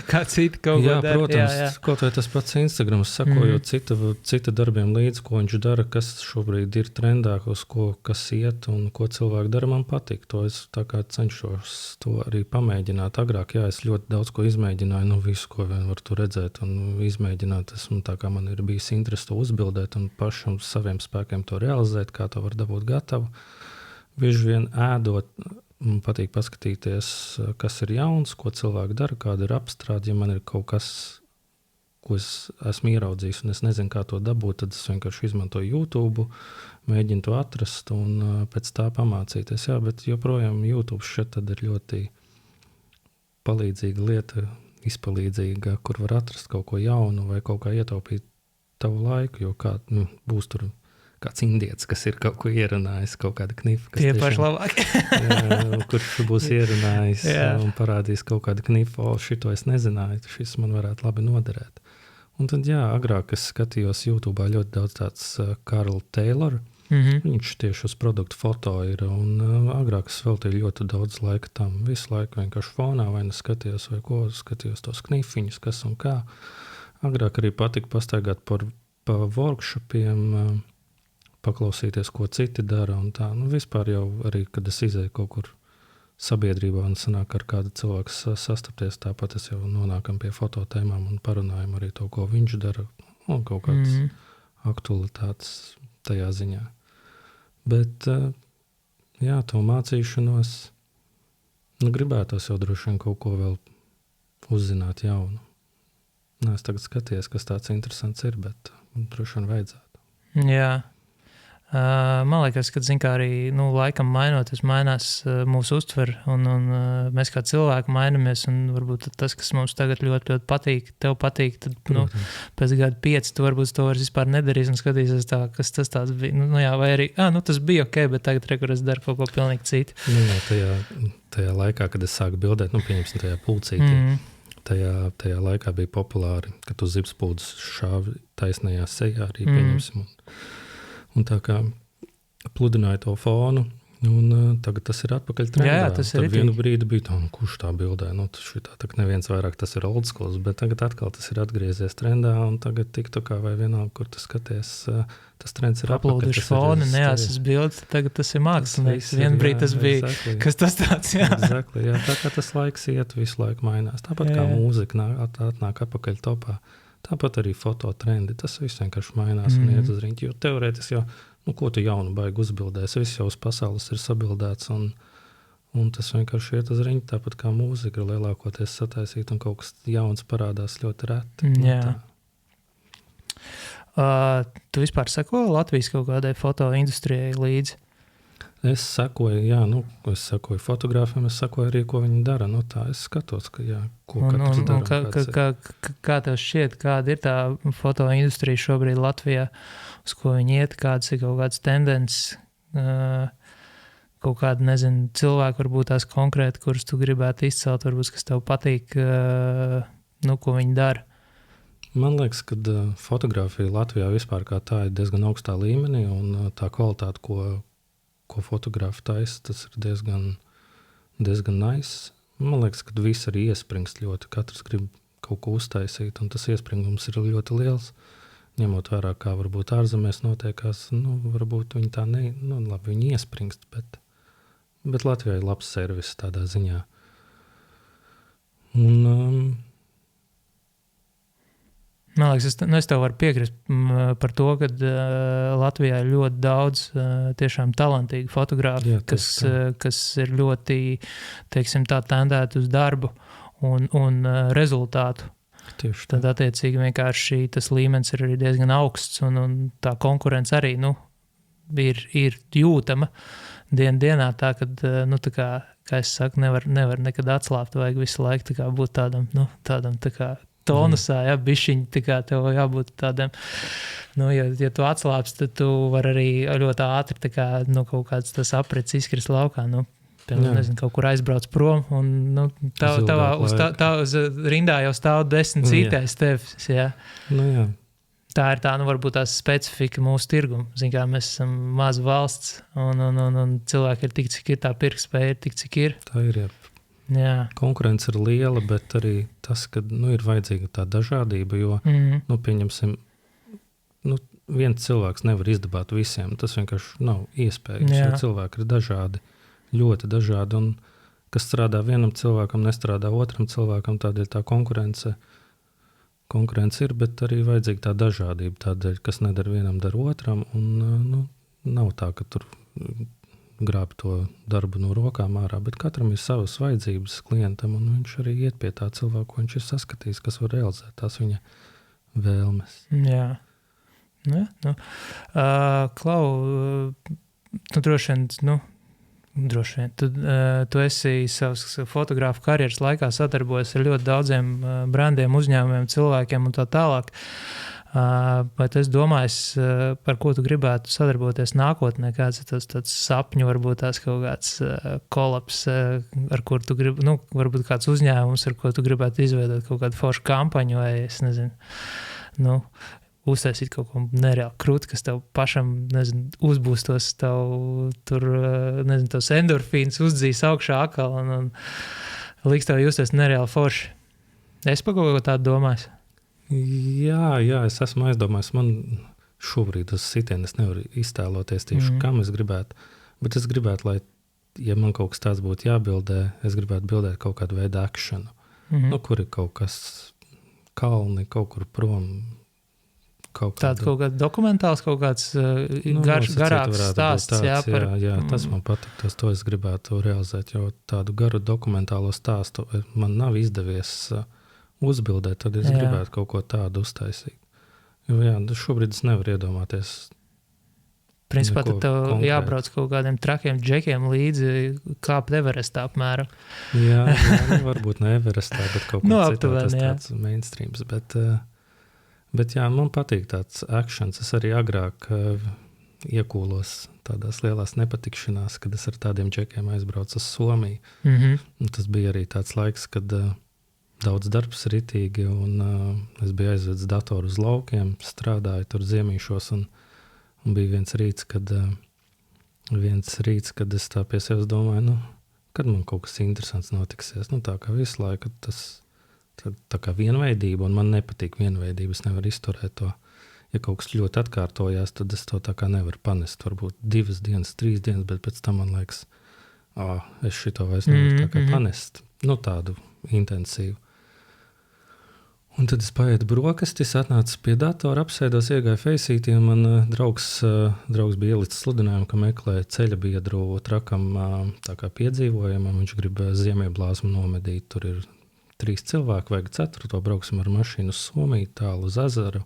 A: kā citi kaut ko dara.
B: Protams, kaut vai tas pats Instagrams, sakojot cita darbiem līdz, ko viņš dara, kas šobrīd ir trendā, uz ko kas iet un ko cilvēki dara, man patīk. To es tā kā cenšos to arī pamēģināt. Agrāk, es ļoti daudz ko izmēģināju, visu, ko vien var tu redzēt un izmēģināt. Tā kā man ir bijis interesi to uzbildēt un pašam saviem spēkiem to realizēt, kā to var dabūt gatavu. Bieži vien ēdot, man patīk paskatīties, kas ir jauns, ko cilvēki dara, kāda ir apstrāde. Ja man ir kaut kas, ko es esmu ieraudzījis un es nezinu, kā to dabūt, tad es vienkārši izmantoju YouTube, mēģinu to atrast un pēc tā pamācīties. Bet joprojām YouTube šeit tad ir ļoti palīdzīga lieta, izpalīdzīga, kur var atrast kaut ko jaunu vai kaut kā ietaupīt tavu laiku, jo būs tur kāds indietis, kas ir kaut ko ierunājis, kaut kāda knifa.
A: Tie paši labākie.
B: Kurš būs ierunājis un parādījis kaut kādu knifu, šito es nezināju, šis man varētu labi noderēt. Un tad, agrāk es skatījos YouTube'ā ļoti daudz tāds Carl Taylor Viņš tieši uz produktu foto ir, un agrāk es veltīju ļoti daudz laika tam. Visu laiku vienkārši fonā vai skatījos vai ko, skatījos tos knifiņus, kas un kā. Agrāk arī patika pastaigāt pa workshopiem, paklausīties, ko citi dara un tā. Nu, vispār jau arī, kad es izēju kaut kur sabiedrībā un sanāk ar kādu cilvēku sastapties, tāpat es jau nonākam pie fototēmām un parunājam arī to, ko viņš dara, un kaut kādas aktualitātes tajā ziņā. Bet, jā, to mācīšanos, gribētos jau droši vien kaut ko vēl uzzināt jaunu. Es tagad skaties, kas tāds interesants ir, bet droši vien vajadzētu.
A: Jā. Man liekas, ka arī laikam mainoties, mainās mūsu uztver, un mēs kā cilvēki mainamies, un varbūt tas, kas mums tagad ļoti, ļoti patīk, tev patīk, tad pēc gada 5 tu varbūt to vairs vispār nedarīs un skatīsies tā, kas tas tāds bija. Jā, vai arī, tas bija ok, bet tagad rekur es daru kaut ko pilnīgi citu.
B: Tajā laikā, kad es sāku bildēt, pieņemsim tajā pulcītī, tajā laikā bija populāri, ka tu zipspūdus šāvi taisnajā sejā arī pieņemsim. Un tā kā pludināja to fonu, un tagad tas ir atpakaļ trendā.
A: Jā, tas ir
B: Tad vienu brīdi bija tā, kurš tā bildē, tā neviens vairāk tas ir old schools, bet tagad atkal tas ir atgriezies trendā, un tagad TikTokā vai vienalga, kur tu skaties, tas trends ir atpakaļ.
A: Aplūduši foni, neāsas bildes, tagad tas ir mākslinieks. Vienbrīd tas bija, exactly. Kas tas tāds, jā.
B: Exactly, jā. Tā kā tas laiks iet, visu laiku mainās. Tāpat kā mūzika atnāk atpakaļ topā. Tāpat arī fototrendi, tas viss vienkārši mainās un iet uz riņķi, jo teorētiski jau, ko tu jaunu baigi uzbildēs, viss jau uz pasaules ir sabildēts un tas vienkārši iet uz riņķi, tāpat kā mūzika ir lielākoties sataisīt un kaut kas jauns parādās ļoti reti.
A: Jā. Tu vispār seko Latvijas kaut kādai fotoindustrijai līdzi?
B: Es sekoju fotogrāfiem, es sekoju arī, ko viņi dara. Tā es skatos, ka jā, ko katrs dara.
A: Kā tev šķiet, kāda ir tā fotoindustrija šobrīd Latvijā, uz ko viņi iet, kādas ir kaut kādas tendences, kaut kādi, cilvēki varbūt tās konkrēti, kurus tu gribētu izcelt, varbūt, kas tev patīk, ko viņi dara?
B: Man liekas, ka fotogrāfija Latvijā vispār kā tā ir diezgan augstā līmenī, un tā kvalitāte, ko fotografi taisa, tas ir diezgan nice. Man liekas, ka visi arī iespringst ļoti. Katrs grib kaut ko uztaisīt, un tas iespringums ir ļoti liels. Ņemot vērā, kā varbūt ārzemēs notiekās, varbūt viņi tā labi, viņi iespringst, bet Latvijā ir labs servis tādā ziņā. Un
A: man liekas, es tev varu piekrist par to, ka Latvijā ir ļoti daudz tiešām talantīgu fotogrāfu, kas ir ļoti, teiksim, tā tendēti uz darbu un rezultātu.
B: Tieši
A: tad attiecīgi vienkārši tas līmenis ir arī diezgan augsts un tā konkurence arī ir jūtama dienā tā, kad, kā es saku, nevar nekad atslāpt, vajag visu laiku tā kā būt tādam tā kā tonusā, bišķiņi, tā kā tev jābūt tādam, ja tu atslāps, tad tu var arī ļoti ātri tā kā, kaut kāds tas aprits izkrist laukā, kaut kur aizbrauc prom, un tavā uz rindā jau stāv 10 cītais tevis, jā.
B: Jā.
A: Tā ir tā, varbūt tās specifika mūsu tirgumu. Kā mēs esam maza valsts, un cilvēki ir tik, cik ir, tā pirktspēja ir tik, cik ir.
B: Tā ir, jā.
A: Jā.
B: Konkurence ir liela, bet arī tas, ka ir vajadzīga tā dažādība, jo, pieņemsim, viens cilvēks nevar izdabāt visiem, tas vienkārši nav iespējams, jo cilvēki ir dažādi, ļoti dažādi, un kas strādā vienam cilvēkam, nestrādā otram cilvēkam, tādēļ tā konkurence ir, bet arī vajadzīga tā dažādība, tādēļ, kas nedara vienam, dara otram, un nav tā, ka tur grāb to darbu no rokām ārā, bet katram ir savas vajadzības klientam, un viņš arī iet pie tā cilvēku, ko viņš ir saskatījis, kas var realizēt tās viņa vēlmes.
A: Jā. Klau, tu droši vien, tu esi savas fotografu karjeras laikā sadarbojies ar ļoti daudziem brandiem, uzņēmumiem, cilvēkiem un tā tālāk. Bet es domāju, par ko tu gribētu sadarboties nākotnē, kāds ir tāds sapņu, varbūt tās kaut kāds kolaps, ar kur tu gribi, varbūt kāds uzņēmums, ar ko tu gribētu izveidot kaut kādu foršu kampaņu, vai es nezinu, uztaisīt kaut ko nereāli krūti, kas tev pašam, nezinu, uzbūstos tos endorfīns uzdzīs augšā akal un liks tev justies nereāli forši. Es par kaut ko tādu domāju.
B: Jā, es esmu aizdomājis. Man šobrīd uz sitienu es nevaru iztēloties tieši, kam es gribētu. Bet es gribētu, lai, ja man kaut kas tāds būtu jābildē, es gribētu bildēt kaut kādu veidu akšanu. Kur ir kaut kas kalni, kaut kur prom. Kaut
A: kāds dokumentāls, kaut kāds garāks stāsts.
B: Jā, tas man patīk, to es gribētu realizēt, jo tādu garu dokumentālo stāstu man nav izdevies uzbildēt, tad es gribētu kaut ko tādu uztaisīt. Jo šobrīd es nevaru iedomāties.
A: Principā tad tev jābrauc kaut kādiem trakiem džekiem līdzi kāpt Everestā apmēram.
B: Jā, varbūt ne Everestā, bet kaut kā citā, tas tāds mainstreams, bet jā, man patīk tāds akšans. Es arī agrāk iekūlos tādās lielās nepatikšanās, kad es ar tādiem džekiem aizbraucu uz Somiju. Tas bija arī tāds laiks, kad daudz darbs ritīgi, un es biju aizvedis datoru uz laukiem, strādāju tur ziemīšos, un bija viens rīts, kad es tā pie sevis domāju, kad man kaut kas interesants notiksies. Tā kā visu laiku tas tā kā vienveidība, un man nepatīk vienveidība, es nevaru izturēt to. Ja kaut kas ļoti atkārtojās, tad es to tā kā nevaru panest. Varbūt 2 dienas, 3 dienas, bet pēc tam man liekas, es šito vairs nevaru tā kā panest. Tādu intensīvu. Un tad es paietu brokastis, atnācu pie datora, apsēdos, iegāju Facetī, un man draugs bija ielicis sludinājumu, ka meklē ceļa biedru trakam tā kā piedzīvojumam. Viņš grib Ziemieblāzmu nomedīt. Tur ir 3 cilvēki, vajag 4. Brauksim ar mašīnu uz Somiju, tālu uz ezeru.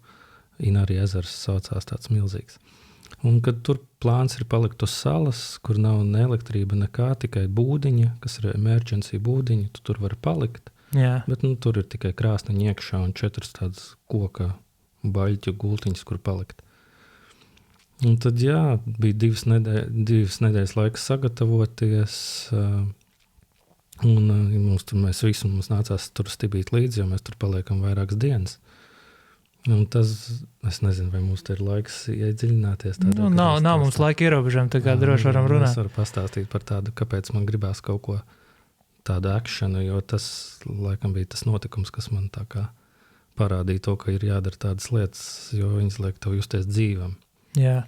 B: Inari ezers saucās, tāds milzīgs. Un kad tur plāns ir palikt uz salas, kur nav ne elektrība, nekā, tikai būdiņa, kas ir emergency būdiņa, tu tur vari palikt.
A: Jā.
B: Bet tur ir tikai krāsniņa iekšā un 4 tādas koka baļķu gultiņas, kur palikt. Un tad, bija 2 nedēļas laiks sagatavoties, un mums nācās tur stibīt līdzi, jo mēs tur paliekam vairākas dienas. Un tas, es nezinu, vai mums te ir laiks iedziļināties.
A: Nav mums laika ierobežojumi, tā kā droši varam runāt.
B: Es varu pastāstīt par tādu, kāpēc man gribās kaut ko tādu akšanu, jo tas laikam bija tas notikums, kas man tā kā parādīja to, ka ir jādara tādas lietas, jo viņas liek tev justies dzīvam.
A: Jā.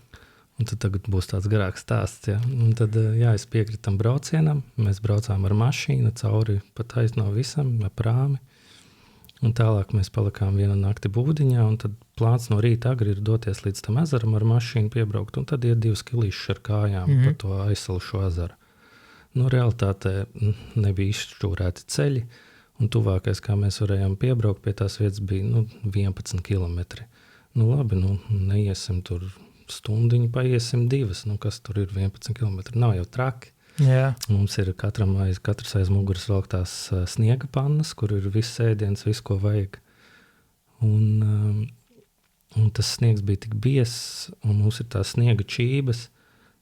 B: Un tad tagad būs tāds garāks stāsts. Ja? Un tad, es piekritu tam braucienam. Mēs braucām ar mašīnu cauri pa taisno visam, ar prāmi. Un tālāk mēs palikām vienu nakti būdiņā, un tad plāns no rīta agri ir doties līdz tam ezeram ar mašīnu piebraukt, un tad iet 2 kilīšus ar kājām pa to aizsalušo ezeru. Realitātē nebija izšķūrēti ceļi, un tuvākais, kā mēs varējām piebraukt pie tās vietas, bija 11 kilometri. Labi, neiesim tur stundiņu, paiesim 2. Kas tur ir 11 kilometri? Nav jau traki.
A: Jā.
B: Mums ir katrs aiz muguras velktās sniega pannas, kur ir viss ēdiens, viss, ko vajag. Un tas sniegs bija tik biezs, un mums ir tās sniega čības.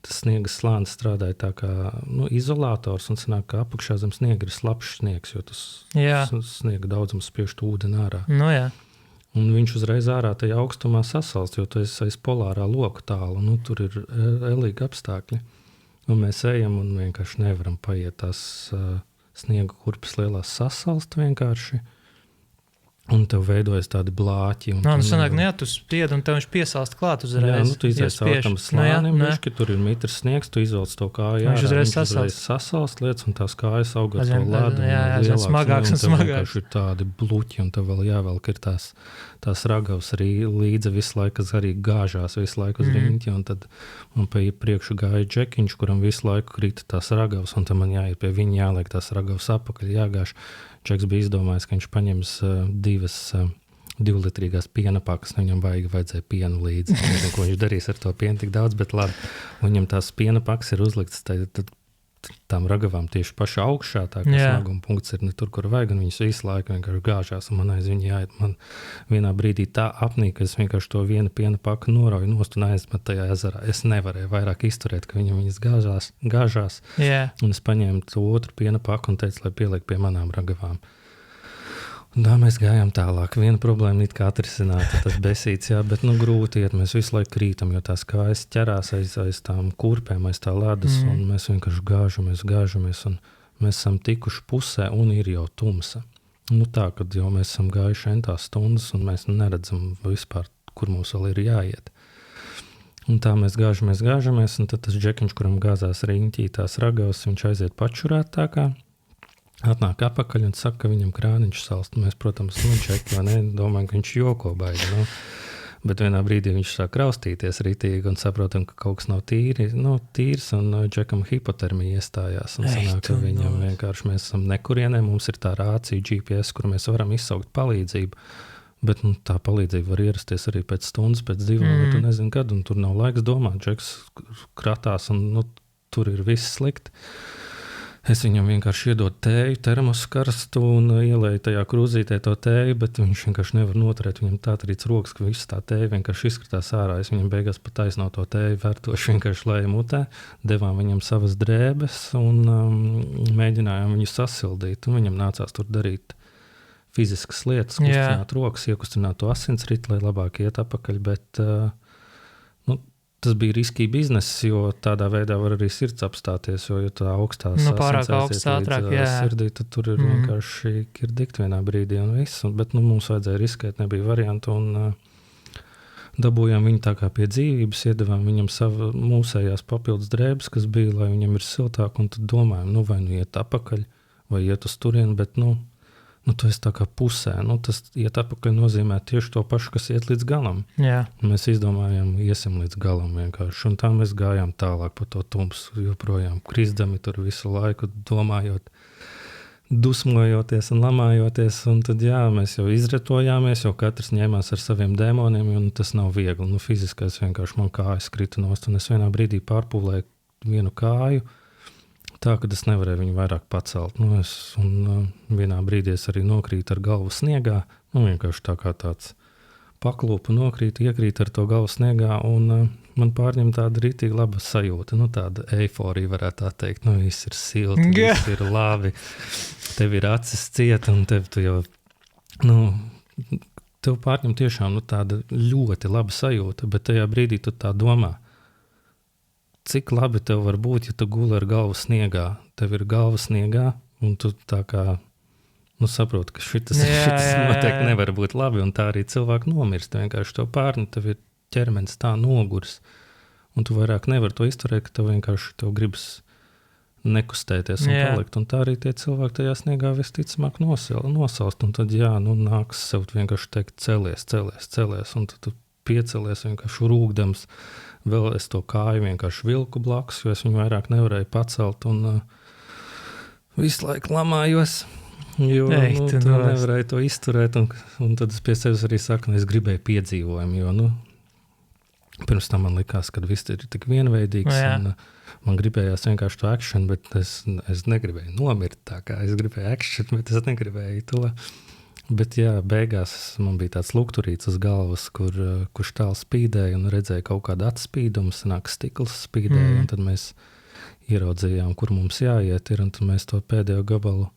B: Tas sniega slānis strādāja tā kā izolators, un sanāk, ka apakšā zem sniega ir slapjš sniegs, jo tas sniega daudzums spiež ūdeni ārā.
A: Jā.
B: Un viņš uzreiz ārā tajā augstumā sasalst, jo tu esi aiz polārā loku tālu. Tur ir elīgi apstākļi. Un mēs ejam un vienkārši nevaram paiet tās sniega kurpes lielās sasalst vienkārši. Un tev veidojas tādi blāķi.
A: Sanāk, tu spied, un tev viņš piesalst klāt uzreiz.
B: Jā, tu izaies caurkam slānim, ka tur ir mitrs sniegs, tu izvelc to kāju ārā.
A: Viņš uzreiz
B: sasalst lietas, un tās kājas augā to ledu.
A: Jā, smagāks un smagāks.
B: Ir tādi bluķi, un tev vēl jāvelk ir tās ragavas arī līdzi visu laiku, kas arī gāžās visu laiku uz riņķi, un tad man pa priekšu gāja džekiņš, kuram visu laiku krita tās ragavas, un tad man jāiet pie viņa, jāliek tās ragavas apakaļ, jāgāž. Džeks bija izdomājis, ka viņš paņems 2-litrīgās piena pakas, viņam vajadzēja pienu līdzi. Nezinu, ko viņš darīs ar to pienu tik daudz, bet labi. Viņam tās piena pakas ir uzliktas tām ragavām tieši pašā augšā, tā kā smaguma punkts ir ne tur, kur vajag, un viņas visu laiku vienkārši gāžās, un man aiz viņu jāiet. Man vienā brīdī tā apnīk, ka es vienkārši to vienu piena paku norauju nost un aizmet tajā ezerā. Es nevarēju vairāk izturēt, ka viņas gāžās.
A: Yeah.
B: Un es paņēmu to otru piena paku un teicu, lai pieliek pie manām ragavām. Tā mēs gājām tālāk. Viena problēma it kā atrisināta, tas besīts, jā, bet grūti iet. Mēs visu laiku krītam, jo tās kājas ķerās aiz tām kurpēm, aiz tā ledus, un mēs vienkārši gāžamies, un mēs esam tikuši pusē, un ir jau tumsa. Tā, kad jau mēs esam gājuši entās stundas, un mēs neredzam vispār, kur mums vēl ir jāiet. Un tā mēs gāžamies, un tad tas džekiņš, kuram gāzās riņķī tās ragavas, viņš aiziet pačurāt tā kā. Atnāk apakaļ un saka, ka viņam krāniņš salst. Mēs, protams, čeki, vai ne, domājam, ka viņš joko baigi, Bet vienā brīdī viņš sāk raustīties ritīgi un saprotam, ka kaut kas nav tīrs, un džekam hipotermija iestājās. Un sanāk, ka viņam vienkārši mēs esam nekurienē, mums ir tā rācija GPS, kur mēs varam izsaukt palīdzību. Bet tā palīdzība var ierasties arī pēc stundas, pēc 2, vai tu nezini kad, un tur nav laiks domāt. Džeks kratās, un tur ir viss slikti. Es viņam vienkārši iedodu tēju, termosu karstu un ielēju tajā krūzītē to tēju, bet viņš vienkārši nevar noturēt. Viņam tā trīc rokas, ka viss tā tēja vienkārši izskatās ārā. Es viņam beigās pat taisno to tēju vērtoši vienkārši lēju mutē, devām viņam savas drēbes un mēģinājām viņu sasildīt. Un viņam nācās tur darīt fiziskas lietas, kustināt rokas, iekustināt to asinsritu, lai labāk iet apakaļ, bet tas bija riskīgi bizness, jo tādā veidā var arī sirds apstāties, jo tā augstās
A: pārāk augsts ātrāk,
B: sirdī, tad tur ir vienkārši kirdikt vienā brīdī un viss. Bet mums vajadzēja riskēt, nebija variantu, un dabūjām viņu tā kā pie dzīvības, iedevām viņam mūsējās papildus drēbes, kas bija, lai viņam ir siltāk, un tad domājam, vai iet apakaļ, vai iet uz turienu, bet tu esi tā kā pusē. Tas iet apakaļ nozīmē tieši to pašu, kas iet līdz galam.
A: Jā.
B: Mēs izdomājām, iesim līdz galam vienkārši. Un tā mēs gājām tālāk pa to tumsu, joprojām krizdami tur visu laiku, domājot, dusmojoties un lamājoties. Un tad mēs jau izretojāmies, jo katrs ņēmās ar saviem dēmoniem, un tas nav viegli. Fiziskais vienkārši man kājas krita nost, un es vienā brīdī pārpūlēju vienu kāju, tā, ka es nevarēju viņu vairāk pacelt. Vienā brīdī es arī nokrītu ar galvu sniegā, vienkārši tā kā tāds paklūpa nokrīt, iekrīt ar to galvu sniegā, un man pārņem tāda rītīgi laba sajūta, tāda eiforija varētu tā teikt, viss ir silti, viss ir labi, tev ir acis cieta, un tev tu jau, tev pārņem tiešām tāda ļoti laba sajūta, bet tajā brīdī tu tā domā, cik labi tev var būt, ja tu guli ar galvu sniegā. Tev ir galva sniegā, un tu tā kā saproti, ka šitas noteikti nevar būt labi, un tā arī cilvēki nomirst. Vienkārši to pārni, tev ir ķermenis tā nogurs, un tu vairāk nevar to izturēt, ka tev vienkārši gribas nekustēties un palikt. Un tā arī tie cilvēki tajā sniegā visticamāk nosalst, un tad nāks sev vienkārši teikt celies, un tad tu piecelies vienkārši rūgdams. Vēl es to kāju vienkārši vilku blakus, jo es viņu vairāk nevarēju pacelt, un visu laiku lamājos, jo tu nevarēju to izturēt, un tad es pie sevis arī saku, es gribēju piedzīvojumu, jo pirms tam man likās, ka viss ir tik vienveidīgs, un man gribējās vienkārši to action, bet es negribēju nomirt tā kā, es gribēju action, bet es negribēju to. Bet beigās man bija tāds lukturīts uz galvas, kurš tālu spīdēja un redzēja kaut kādu atspīdumu, sanāk stikls spīdēja, un tad mēs ieraudzījām, kur mums jāiet ir, un tad mēs to pēdējo gabalu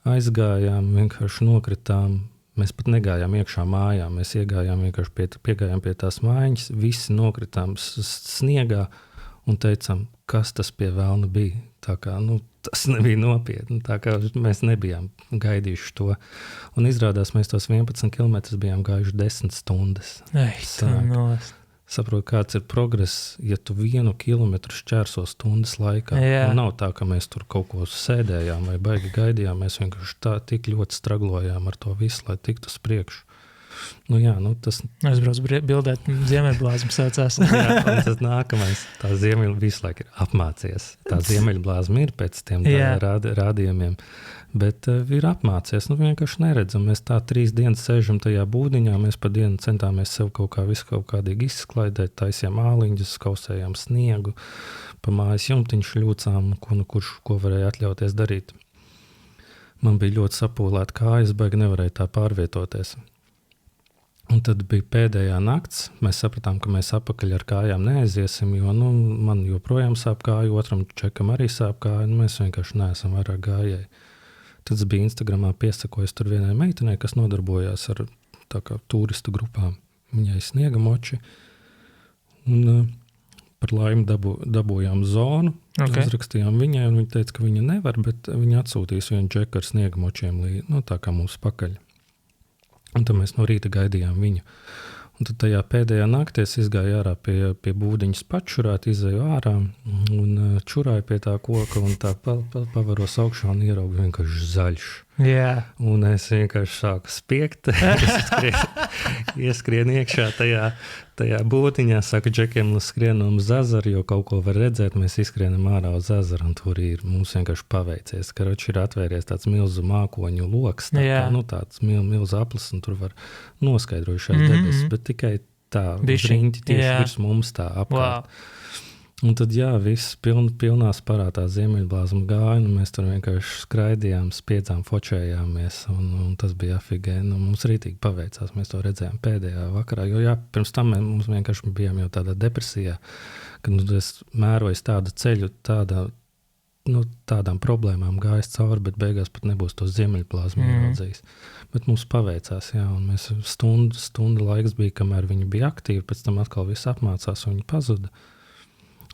B: aizgājām, vienkārši nokritām. Mēs pat negājām iekšā mājā, mēs vienkārši piegājām pie tās mājiņas, visi nokritām sniegā un teicām, kas tas pie velna bija. Tā kā, tas nebija nopietni, tā kā mēs nebijām gaidījuši to. Un izrādās, mēs tos 11 kilometrus bijām gājuši 10 stundas. Saprotu, kāds ir progress, ja tu 1 kilometru šķērso stundas laikā. Nav tā, ka mēs tur kaut ko sēdējām vai baigi gaidījām, mēs vienkārši tik ļoti straglojām ar to visu, lai tiktu uz priekšu. Tas...
A: Es braucu bildēt, ziemeļblāzma saucās.
B: Tas nākamais, tā ziemeļa visu laiku ir apmācies. Tā ziemeļblāzma ir pēc tiem rādījumiem, bet ir apmācies, vienkārši neredzam. Mēs tā 3 dienas sēžam tajā būdiņā, mēs pa dienu centāmies sev kaut kādīgi izklaidēt, taisījām āliņģus, kausējām sniegu, pa mājas jumtiņu šļūcām, ko varēja atļauties darīt. Man bija ļoti sapūlēta kājas, baigi nevarēja tā pārvietoties. Un tad bija pēdējā nakts, mēs sapratām, ka mēs apakaļ ar kājām neaiziesim, jo man joprojām sāp kāju, otram čekam arī sāp kāju, un mēs vienkārši neesam vairāk gājēji. Tad es biju Instagramā piesakojis tur vienai meitenei, kas nodarbojās ar tā kā turistu grupām. Viņai sniega moči. Un par laimi dabūjām zonu. Uzrakstījām viņai, un viņa teica, ka viņa nevar, bet viņa atsūtīs vienu džeku ar sniega močiem, tā kā mums pakaļ. Un tad mēs no rīta gaidījām viņu. Un tad tajā pēdējā naktī es izgāju ārā pie būdiņas pačurāt, izēju ārā un čurāju pie tā koka un tā pavaros augšā un ieraugu vienkārši zaļš.
A: Yeah.
B: Un es vienkārši sāku spiegt, ieskrienu iekšā tajā būtiņā, saku džekiem, skrienam uz ezeru, jo kaut ko var redzēt, mēs izskrienam ārā uz ezeru, un tur mums vienkārši paveicies, ka ir atvēries tāds milzu mākoņu loks, tāds milzu aplis, un tur var noskaidrojušās debesis, bet tikai tā uz riņķi tieši virs mums tā apkārt. Wow. Un tad, viss pilnā sparā ziemeļblāzma gāja, un mēs tur vienkārši skraidījām, spiedzām, fočējāmies, un tas bija afigēni. Mums rītīgi paveicās, mēs to redzējām pēdējā vakarā, jo pirms tam mums vienkārši bijām jau tādā depresijā, kad es mēroju tādu ceļu, tādām problēmām gājis cauri, bet beigās pat nebūs to ziemeļblāzmu ieraudzījis. Bet mums paveicās, un mēs stundu laiks bija, kamēr viņi bija aktīvi, pēc tam atkal viss apmācās, un viņi pazuda.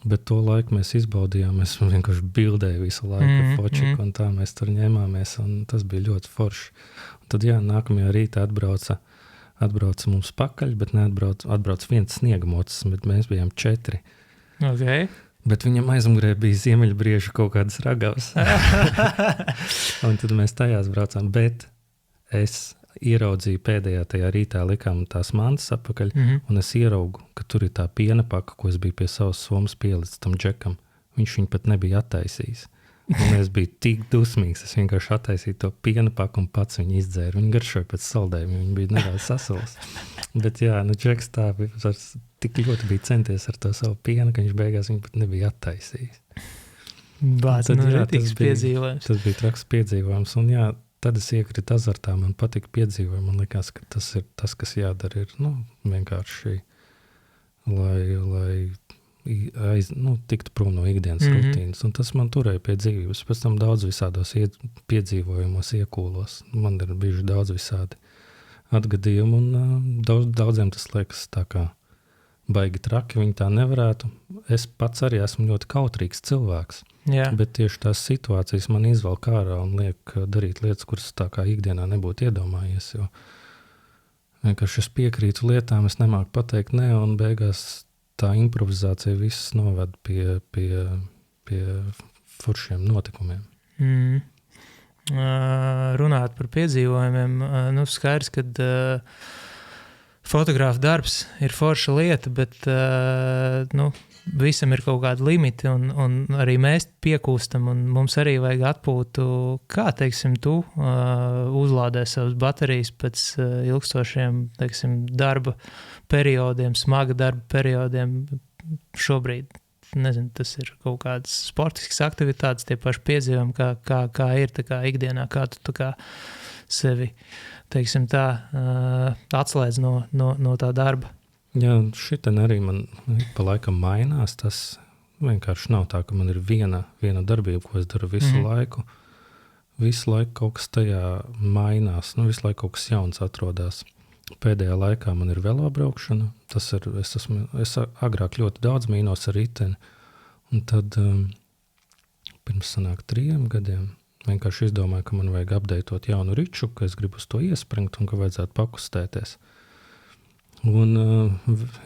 B: Bet to laiku mēs izbaudījām, mēs vienkārši bildēju visu laiku fočiku, un tā mēs tur ņēmāmies, un tas bija ļoti forši. Un tad, nākamajā rītā atbrauca mums pakaļ, bet atbrauc viens sniegamocis, bet mēs bijām 4.
A: Okay.
B: Bet viņam aizmugurē bija ziemeļbriežu kaut kādas ragavas. Un tad mēs tajās braucām, bet es ieraudzīju pēdējā tajā rītā, likām tās mantas apakaļ, un es ieraugu, ka tur ir tā piena paka, ko es biju pie savas somas pielicis tam džekam. Viņš viņu pat nebija attaisījis. Un es biju tik dusmīgs, es vienkārši attaisīju to piena paku un pats viņu izdzēru. Viņi garšoja pēc saldējuma, viņi bija nedaudz sasalas. Bet džeks tā tik ļoti bija centies ar to savu pienu, ka viņš beigās viņu pat nebija attaisījis.
A: Tas
B: bija traks piedzīvojums, un tad es iekritu azartā, man patika piedzīvojumi, man likās, ka tas ir tas, kas jādara, ir vienkārši, lai tiktu prom no ikdienas rutīnas, un tas man turēja pie dzīvības. Pēc tam daudz visādos piedzīvojumos, iekūlos, man ir bijuši daudz visādi atgadījumi, un daudziem tas liekas tā kā baigi traki, viņi tā nevarētu. Es pats arī esmu ļoti kautrīgs cilvēks.
A: Jā.
B: Bet tieši tās situācijas man izvelk ārā un liek darīt lietas, kuras tā kā ikdienā nebūtu iedomājies, jo vienkārši es piekrītu lietām, es nemāku pateikt ne, un beigās tā improvizācija viss noved pie foršiem notikumiem.
A: Runāt par piedzīvojumiem, skaidrs, kad fotogrāfa darbs ir forša lieta, bet visam ir kaut kādi limiti, un arī mēs piekūstam, un mums arī vajag atpūtu. Kā, teiksim, tu uzlādē savas baterijas pēc ilgstošiem, teiksim, darba periodiem, smaga darba periodiem šobrīd? Nezinu, tas ir kaut kādas sportiskas aktivitātes, tie paši piedzīvojumi, kā ir tā kā ikdienā, kā tu tā kā sevi, teiksim tā, atslēdz no tā darba.
B: Jā, šitien arī man pa laikam mainās. Tas vienkārši nav tā, ka man ir viena darbība, ko es daru visu laiku. Visu laiku kaut kas tajā mainās, visu laiku kaut kas jauns atrodās. Pēdējā laikā man ir velobraukšana. Es agrāk ļoti daudz mīnos ar riteni, un tad pirms sanāk 3 gadiem vienkārši izdomāju, ka man vajag apdeitot jaunu riču, ka es gribu uz to iespringt un ka vajadzētu pakustēties. Un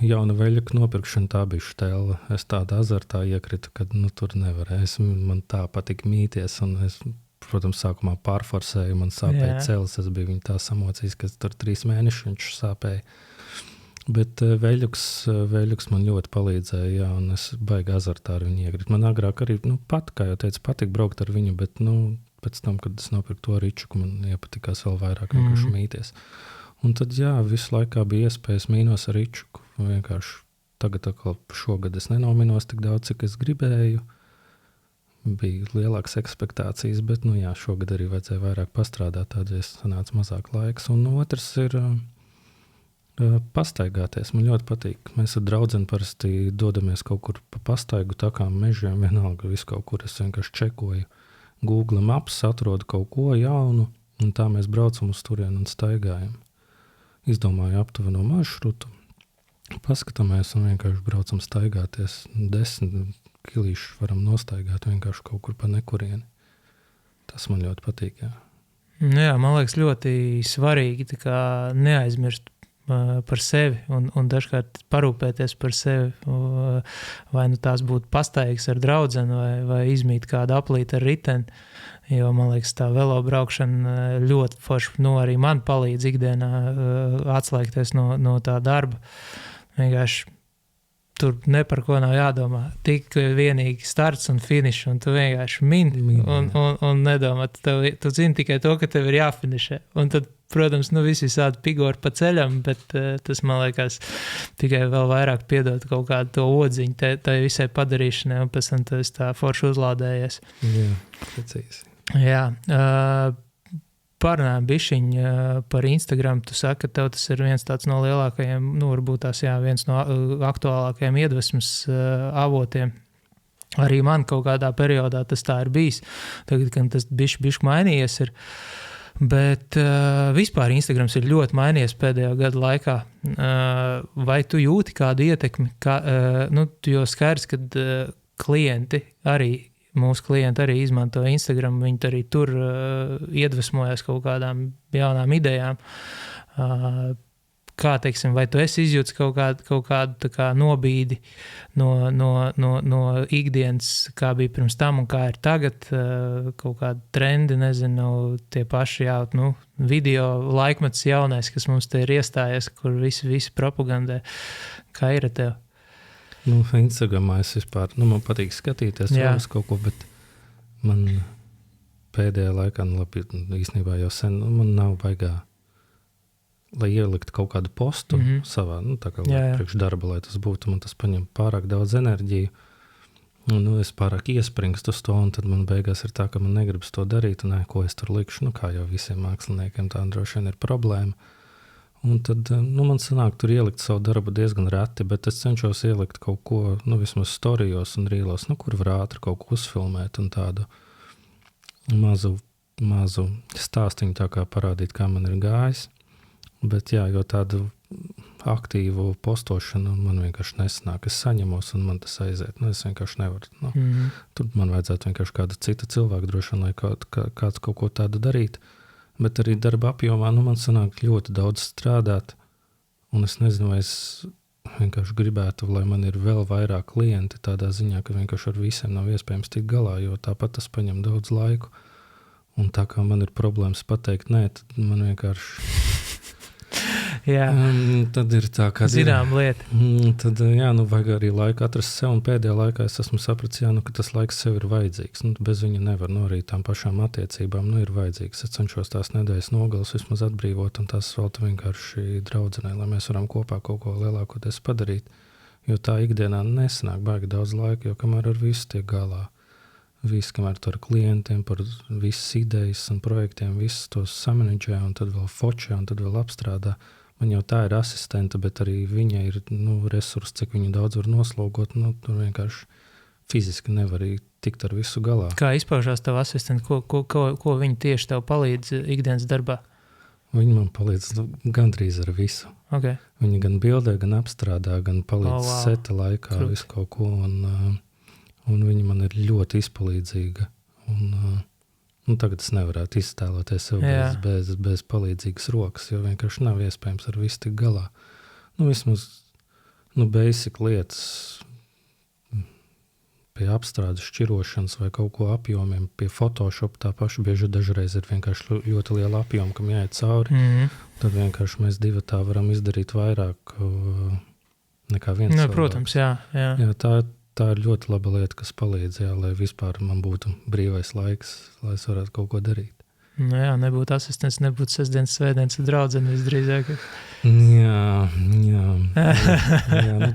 B: jauna veļaka nopirkšana, tā bija štēla. Es tādā azartā iekritu, ka tur nevarēju. Man tā patika mīties, un es, protams, sākumā pārforsēju, man sāpēja celis, es biju viņu tā samocījis, ka tur 3 mēnešus viņš sāpēja. Bet veļuks man ļoti palīdzēja, un es baigi azartā ar viņu iekritu. Man agrāk arī, kā jau teicu, patika braukt ar viņu, bet, pēc tam, kad es nopirku to riču, man iepatikās vēl vairāk vienkārši mīties. Un tad, visu laikā bija iespējas mīnos ar ričuku. Vienkārši tagad šogad es nenominos tik daudz, cik es gribēju. Bija lielākas ekspektācijas, bet, šogad arī vajadzēja vairāk pastrādāt, tādēļ sanāca mazāk laiks. Un otrs ir pastaigāties. Man ļoti patīk. Mēs ar draudzeni parasti dodamies kaut kur pa pastaigu, takām, mežiem, vienalga, visu kaut kur es vienkārši čekoju Google Maps atrod kaut ko jaunu, un tā mēs braucam uz turienu un staigājam. Izdomāju aptuveno maršrutu, paskatāmies un vienkārši braucam staigāties. 10 kilīšus varam nostaigāt vienkārši kaut kur pa nekurieni. Tas man ļoti patīk, jā.
A: Jā, man liekas ļoti svarīgi tā kā neaizmirst par sevi un dažkārt parūpēties par sevi, vai nu tās būtu pastaigas ar draudzeni vai izmīt kādu aplīti ar riteni, jo man liekas tā velo braukšana ļoti forši, arī man palīdz ikdienā atslēgties no tā darba. Vienkārši tur ne par ko nav jādomā. Tik vienīgi starts un finišs, un tu vienkārši mini un nedomā. Tu zini tikai to, ka tev ir jāfinišē. Un tad, protams, visi visādi pigori pa ceļam, bet tas, man liekas, tikai vēl vairāk piedod kaut kādu to odziņu tai visai padarīšanai, un pēc tam tu esi tā forši uzlādējies.
B: Jā, precīzi.
A: Jā, parunājam bišķiņ par Instagram. Tu saki, ka tev tas ir viens tāds no lielākajiem, varbūt tās viens no aktuālākajiem iedvesmas avotiem. Arī man kaut kādā periodā tas tā ir bijis. Tagad, kad tas bišķi mainījies ir. Bet vispār Instagrams ir ļoti mainījies pēdējā gada laikā. Vai tu jūti kādu ietekmi? Jo skaidrs, kad mūsu klienti arī izmanto Instagram, viņi arī tur iedvesmojas kaut kādām jaunām idejām. Kā, teiksim, vai tu esi izjūtis kaut kādu tā kā nobīdi no ikdienas, kā bija pirms tam un kā ir tagad, kaut kādi trendi, nezinu, tie paši video laikmets jaunais, kas mums te ir iestājies, kur visi propagandē. Kā ir ar tev?
B: Instagramā es vispār, man patīk skatīties uz kaut ko, bet man pēdējā laikā, īstenībā jau sen, man nav baigā, lai ielikt kaut kādu postu savā, tā kā priekš darba, lai tas būtu, man tas paņem pārāk daudz enerģiju, es pārāk iespringstu uz to, un tad man beigās ir tā, ka man negribas to darīt, un ko es tur likšu, kā jau visiem māksliniekiem, tā droši vien ir problēma. Un tad, man sanāk tur ielikt savu darbu diezgan reti, bet es cenšos ielikt kaut ko, vismaz storijos un rīlos, kur var ātri kaut ko uzfilmēt un tādu mazu stāstiņu tā kā parādīt, kā man ir gājis. Bet jā, jo tādu aktīvu postošanu man vienkārši nesanāk. Es saņemos un man tas aiziet. Es vienkārši nevaru. Tur man vajadzētu vienkārši kāda cita cilvēka droši vien, lai kāds kaut ko tādu darīt. Bet arī darba apjomā, man sanāk ļoti daudz strādāt, un es nezinu, vai es vienkārši gribētu, lai man ir vēl vairāk klienti tādā ziņā, ka vienkārši ar visiem nav iespējams tikt galā, jo tāpat tas paņem daudz laiku, un tā kā man ir problēmas pateikt nē, tad man vienkārši...
A: Jā.
B: Tad ir tā, kā
A: zinām lieta.
B: Tad, vajag arī laiku atrast sev, un pēdējā laikā es esmu sapratis, ka tas laiks sev ir vajadzīgs. Bez viņa nevar, arī tām pašām attiecībām, ir vajadzīgs. Es cenšos tās nedēļas nogales vismaz atbrīvot, un tās veltu vienkārši draudzenei, lai mēs varam kopā kaut ko lielākoties padarīt, jo tā ikdienā nesanāk baigi daudz laika, jo kamēr ar visu tiek galā. Visu, kamēr tu ar klientiem, par visas idejas un projektiem, visus tos samanedžē, un tad vēl fočē, un tad vēl apstrādā. Man jau tā ir asistente, bet arī viņa ir resursi, cik viņu daudz var noslogot. Tur vienkārši fiziski nevar tikt ar visu galā.
A: Kā izpaužās tava asistente? Ko viņa tieši tev palīdz ikdienas darbā?
B: Viņa man palīdz gandrīz ar visu.
A: Okay.
B: Viņa gan bildē, gan apstrādā, gan palīdz seta laikā visu kaut ko. Un viņa man ir ļoti izpalīdzīga. Tagad es nevarētu iztēloties sev bez palīdzīgas rokas, jo vienkārši nav iespējams ar visu tik galā. Vismaz, basic lietas pie apstrādes šķirošanas vai kaut ko apjomiem, pie Photoshop tā paša bieži dažreiz ir vienkārši ļoti liela apjoma, kam jāiet cauri. Tad vienkārši mēs divi tā varam izdarīt vairāk nekā viens cilvēks.
A: Protams, jā.
B: Tā ir ļoti laba lieta, kas palīdz, lai vispār man būtu brīvais laiks, lai es varētu kaut ko darīt.
A: Nebūtu asistents, nebūtu sestdienas, svētdienas draudzene visdrīzāk.
B: Jā,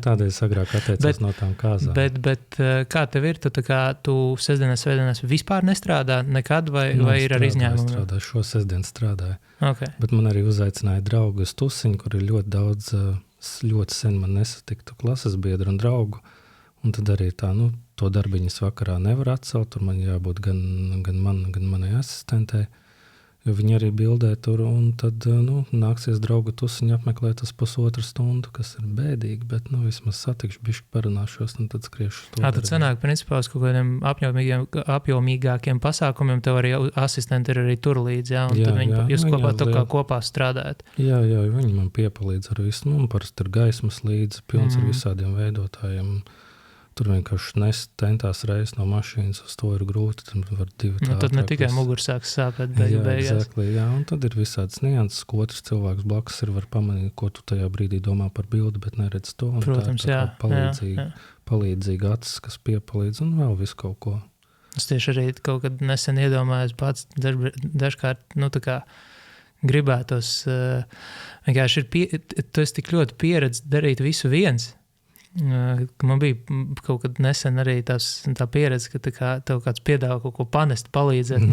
B: tādēļ es agrāk atteicos no tām kāzām.
A: Bet kā tev ir? Tu sestdienas, svētdienas vispār nestrādā nekad vai ir ar izņēmumu?
B: Šo sestdienu strādāju.
A: Okay.
B: Bet man arī uzaicināja draugu uz tusiņu, kur ir ļoti daudz, ļoti sen man nesatiktu klases biedru un draugu. Un tad arī tā, to darbiņas vakarā nevar atcelt, tur man jābūt gan manai asistentei, jo viņi arī bildē tur, un tad, nāksies draugu tusiņu apmeklēt tas 1,5 stundu, kas ir bēdīgi, bet, vismaz satikšu, bišķi parunāšos, un tad skriešu to darbu.
A: Tad sanāk, principā, uz kaut kādiem apjomīgākiem pasākumiem, tev arī asistenti ir arī tur līdz, jā, un tad jūs kopā strādājat.
B: Jā, viņi man piepalīdz ar visu, parasti ir gaismas līdzi, pilns ar visādiem veidotājiem. Tur vienkārši tentās reizes no mašīnas, uz to ir grūti, tad var 2 tā.
A: Tad ne tikai muguras sāks sāpēt beigās.
B: Exactly, jā, un tad ir visādas nianses, ko otrs cilvēks blakus var pamanīt, ko tu tajā brīdī domā par bildi, bet neredz to.
A: Protams,
B: jā. Palīdzīgi acis, kas piepalīdz, un vēl visu kaut ko.
A: Es tieši arī kaut kad nesen iedomājos pats, dažkārt, tā kā gribētos, vienkārši tu esi tik ļoti pieredzi darīt visu viens. Man bija kaut kad nesen arī tā pieredze, ka tev kāds piedāvā kaut ko panest, palīdzēt.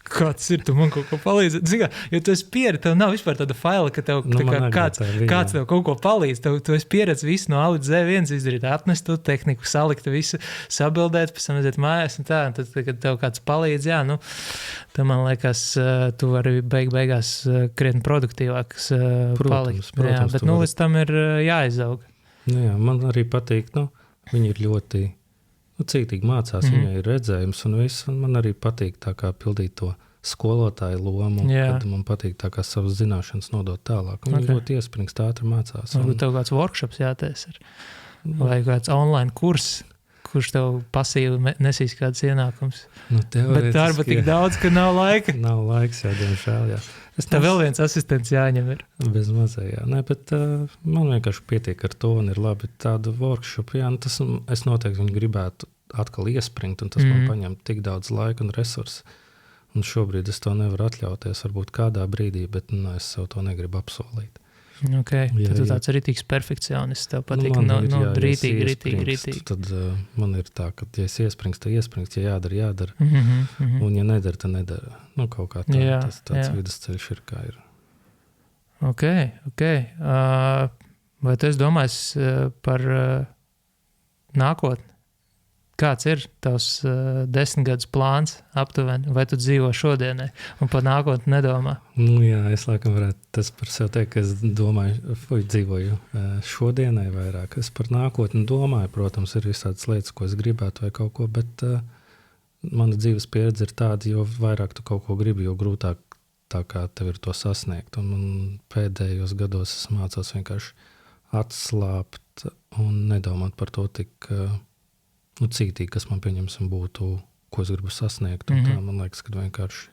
A: Kāds ir, tu man kaut ko palīdzēt? Zini, jo tu esi pieredzi, tev nav vispār tāda faila, ka tev kāds tev kaut ko palīdz. Tu esi pieredzi visu no A līdz Z viens izdarīt, atnest to tehniku, salikt visu, sabildēt, pēc tam aiziet mājās un tā. Un tad, kad tev kāds palīdz, tad man liekas, tu vari beigās krietni produktīvāks palikt.
B: Protams,
A: bet līdz tam ir jāizaug.
B: Jā, man arī patīk, viņi ir ļoti cītīgi mācās, viņai ir redzējums un viss, un man arī patīk tā kā pildīt to skolotāju lomu, kad man patīk tā kā savas zināšanas nodot tālāk. Viņi ļoti iespringst, ātri mācās.
A: Varbūt tev kāds workshops jātais ir, vai kāds online kurs, kurš tev pasīvi nesīs kāds ienākums. Bet darba tik daudz, ka nav laika.
B: Nav laiks, diemžēl, jā.
A: Tev vēl viens asistents jāņem ir.
B: Bez mazajā. Nē, bet man vienkārši pietiek ar to un ir labi tādu workshop. Jā, es noteikti viņu gribētu atkal iespringt, un tas man paņem tik daudz laika un resursu. Un šobrīd es to nevaru atļauties, varbūt kādā brīdī, bet es sev to negribu apsolīt.
A: Okay. Tad tu tāds arī tiks perfekcionists, tev patīk rītīgi.
B: Tad man ir tā, ka ja es iespringstu, ja jādara. Un ja nedara, tad nedara. Kaut kā tā, tāds vidusceļš ir, kā ir.
A: Ok. Vai tu esi domājis par nākotni? Kāds ir tavs 10 gadus plāns aptuveni? Vai tu dzīvo šodienai un par nākotni nedomā?
B: Jā, es laikam varētu tas par sevi teikt, ka es dzīvoju šodienai vairāk. Es par nākotni domāju, protams, ir visādas lietas, ko es gribētu vai kaut ko, bet mana dzīves pieredze ir tāda, jo vairāk tu kaut ko gribi, jo grūtāk tā kā tev ir to sasniegt. Un man pēdējos gados es mācos vienkārši atslāpt un nedomāt par to tik... cītīgi, kas man pieņemsim būtu, ko es gribu sasniegt. Tā, man liekas, ka vienkārši,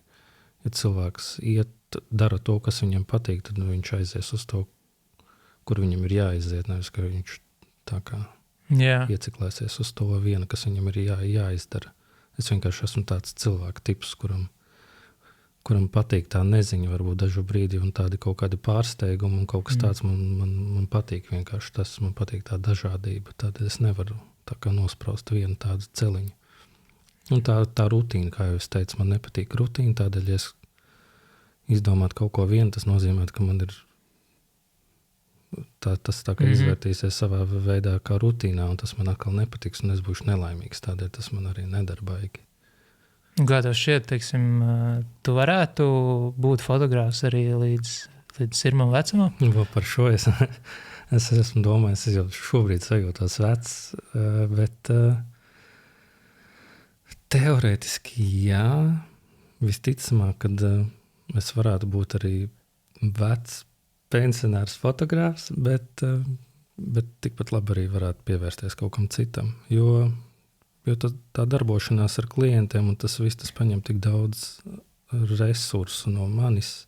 B: ja cilvēks dara to, kas viņam patīk, tad viņš aizies uz to, kur viņam ir jāiziet, nevis, ka viņš tā kā ieciklēsies uz to vienu, kas viņam ir jāizdara. Es vienkārši esmu tāds cilvēka tips, kuram patīk tā neziņa, varbūt dažu brīdi, un tādi kaut kādi pārsteigumi, un kaut kas tāds man patīk vienkārši tas, man patīk tā dažādība, tad es nevaru tā kā nospraust vienu tādu celiņu. Un tā rutīna, kā jau es teicu, man nepatīk rutīna, tādēļ es izdomāt kaut ko vienu, tas nozīmē, ka man ir tas tā kā izvērtīsies savā veidā kā rutīnā, un tas man atkal nepatiks, un es būšu nelaimīgs, tādēļ tas man arī nedarbaigi.
A: Kā tev šķiet, teiksim, tu varētu būt fotogrāfs arī līdz sirmam vecumam?
B: Par šo es esmu domājis, es jau šobrīd sajūtos vecs, bet teorētiski jā, visticamāk, kad es varētu būt arī vecs pensionārs fotogrāfs, bet tikpat labi arī varētu pievērsties kaut kam citam, jo tā darbošanās ar klientiem un tas viss tas paņem tik daudz resursu no manis,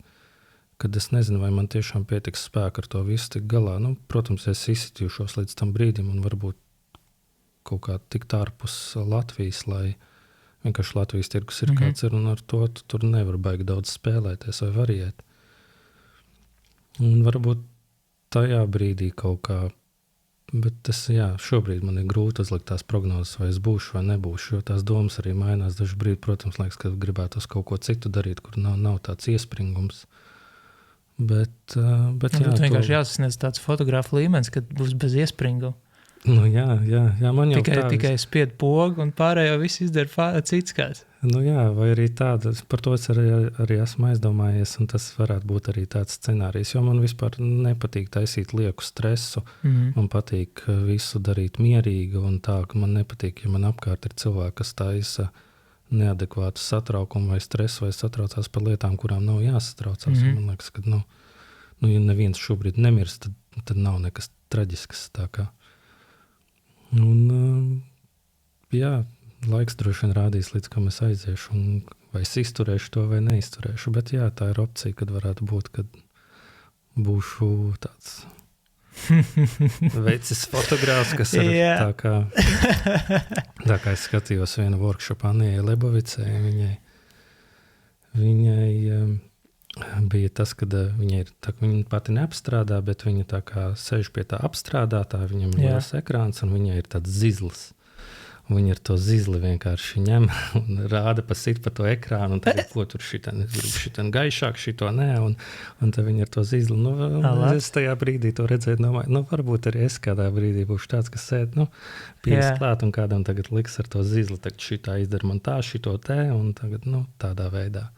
B: kad es nezinu, vai man tiešām pietiks spēka ar to visu tik galā. Protams, es izsitījušos līdz tam brīdim un varbūt kaut kā tikt ārpus Latvijas, lai vienkārši Latvijas tirgus ir kāds ir, un ar to tu tur nevar baigi daudz spēlēties vai variēt. Un varbūt tajā brīdī kaut kā, bet šobrīd man ir grūti uzlikt tās prognozes, vai es būšu vai nebūšu, jo tās domas arī mainās dažu brīdi. Protams, liekas, ka gribētu kaut ko citu darīt, kur nav tāds iespringums. Bet
A: jā, vienkārši jāsasniedz tāds fotografu līmenis, kad būs bez iespringuma.
B: Nu, jā, man jau
A: tikai spied pogu un pārējo viss izdara cits kāds.
B: Nu jā, vai arī tāda, par to es arī esmu aizdomājies, un tas varētu būt arī tāds scenārijs, jo man vispār nepatīk taisīt lieku stresu, man patīk visu darīt mierīgi, un tā, ka man nepatīk, ja man apkārt ir cilvēki, kas taisa neadekvātu satraukumu vai stresu, vai satraucās par lietām, kurām nav jāsatraucās. Man liekas, ka, ja neviens šobrīd nemirst, tad nav nekas traģisks tā kā. Un, jā, laiks droši vien rādīs, līdz kam es aiziešu, vai es izturēšu to vai neizturēšu. Bet jā, tā ir opcija, kad varētu būt, kad būšu tāds vecis fotogrāfs, kas ir tā kā es skatījos vienu workshop Annijai Lebovicei. Viņai bija tas, kad viņa pati neapstrādā, bet viņa tā kā sēž pie tā apstrādātā, viņam ir liels ekrāns un viņai ir tāds zizlis. Viņi ar to zizli vienkārši ņem un rāda sit pa to ekrānu, un tagad, ko tur šitan gaišāk, šito nē, un tad viņi ar to zizli, es tajā brīdī to redzēju, domāju, varbūt arī es kādā brīdī būšu tāds, kas sēd, pies klāt, un kādam tagad liks ar to zizli, tagad šitā izdara man tā, šito te, un tagad, tādā veidā.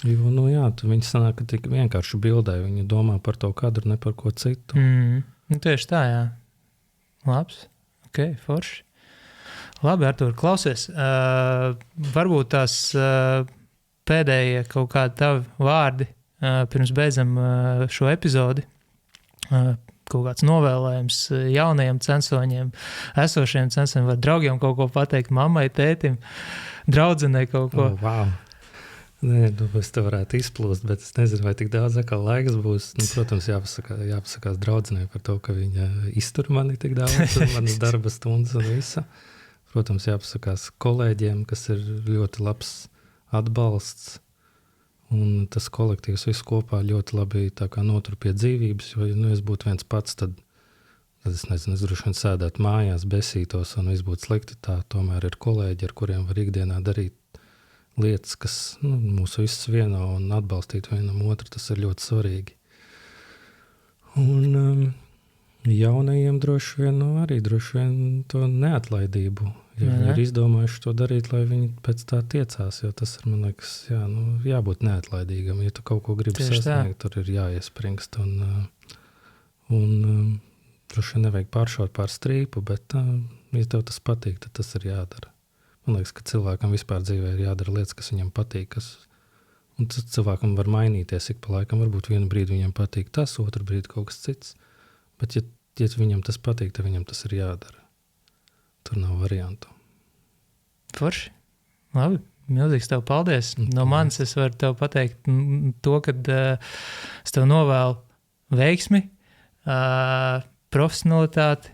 B: Jo, jā, viņi sanāk, ka tik vienkārši bildē, viņi domā par to kadru, ne par ko citu.
A: Tieši tā, jā. Labs, ok, forši. Labi, Artur, klausies. Varbūt tās pēdējie kaut kādi tavi vārdi, pirms beidzam šo epizodi. Kaut kāds novēlējums jaunajiem censoņiem, esošiem censoņiem, vai draugiem kaut ko pateikt, mammai, tētim, draudzenei kaut ko.
B: Wow. Nē, es te varētu izplūst, bet es nezinu, vai tik daudz atkal laiks būs. Protams, jāpasakās draudzenei par to, ka viņa iztur mani tik daudz, manas darba stundas un visa. Protams, jāpasakās kolēģiem, kas ir ļoti labs atbalsts, un tas kolektīvs viss kopā ļoti labi tā kā notur pie dzīvības, jo, es būtu viens pats, tad es nezinu, es droši vien sēdētu mājās, besītos, un viss būtu slikti. Tā tomēr ir kolēģi, ar kuriem var ikdienā darīt lietas, kas mūs visus vieno un atbalstīt vienam otru, tas ir ļoti svarīgi. Un jaunajiem droši vien to neatlaidību. Ja viņi ir izdomājuši to darīt, lai viņi pēc tā tiecās, jo tas ir, man liekas, jābūt neatlaidīgam. Ja tu kaut ko gribi sasniegt, tur ir jāiespringst. Un droši vien nevajag pāršaut pār strīpu, bet, ja tev tas patīk, tad tas ir jādara. Man liekas, ka cilvēkam vispār dzīvē ir jādara lietas, kas viņam patīk. Un tas cilvēkam var mainīties ik pa laikam. Varbūt vienu brīdi viņam patīk tas, otru brīdi kaut kas cits. Bet, ja viņam tas patīk, tad viņam tas ir jādara. Tur nav variantu.
A: Forši. Labi. Milzīgs tev paldies. No manis es varu tev pateikt to, ka es tev novēlu veiksmi, profesionalitāti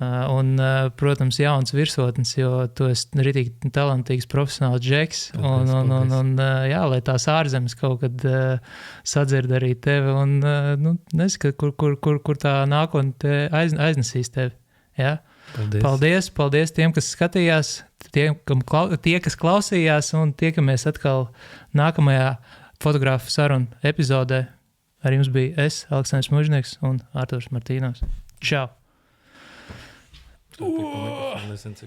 A: un, protams, jauns virsotnes, jo tu esi ritīgi talantīgs profesionāls džeks. Un, lai tās ārzemes kaut kad sadzird arī tevi un nezinu, kur tā nākotne aiznesīs tevi. Ja? Paldies tiem, kas skatījās, tie, kas klausījās, un tiekamies atkal nākamajā fotografu sarunu epizodē. Ar jums bija es, Aleksandrs Mužnieks un Arturs Martīnovs. Čau!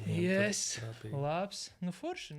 A: Yes, labs. Forši,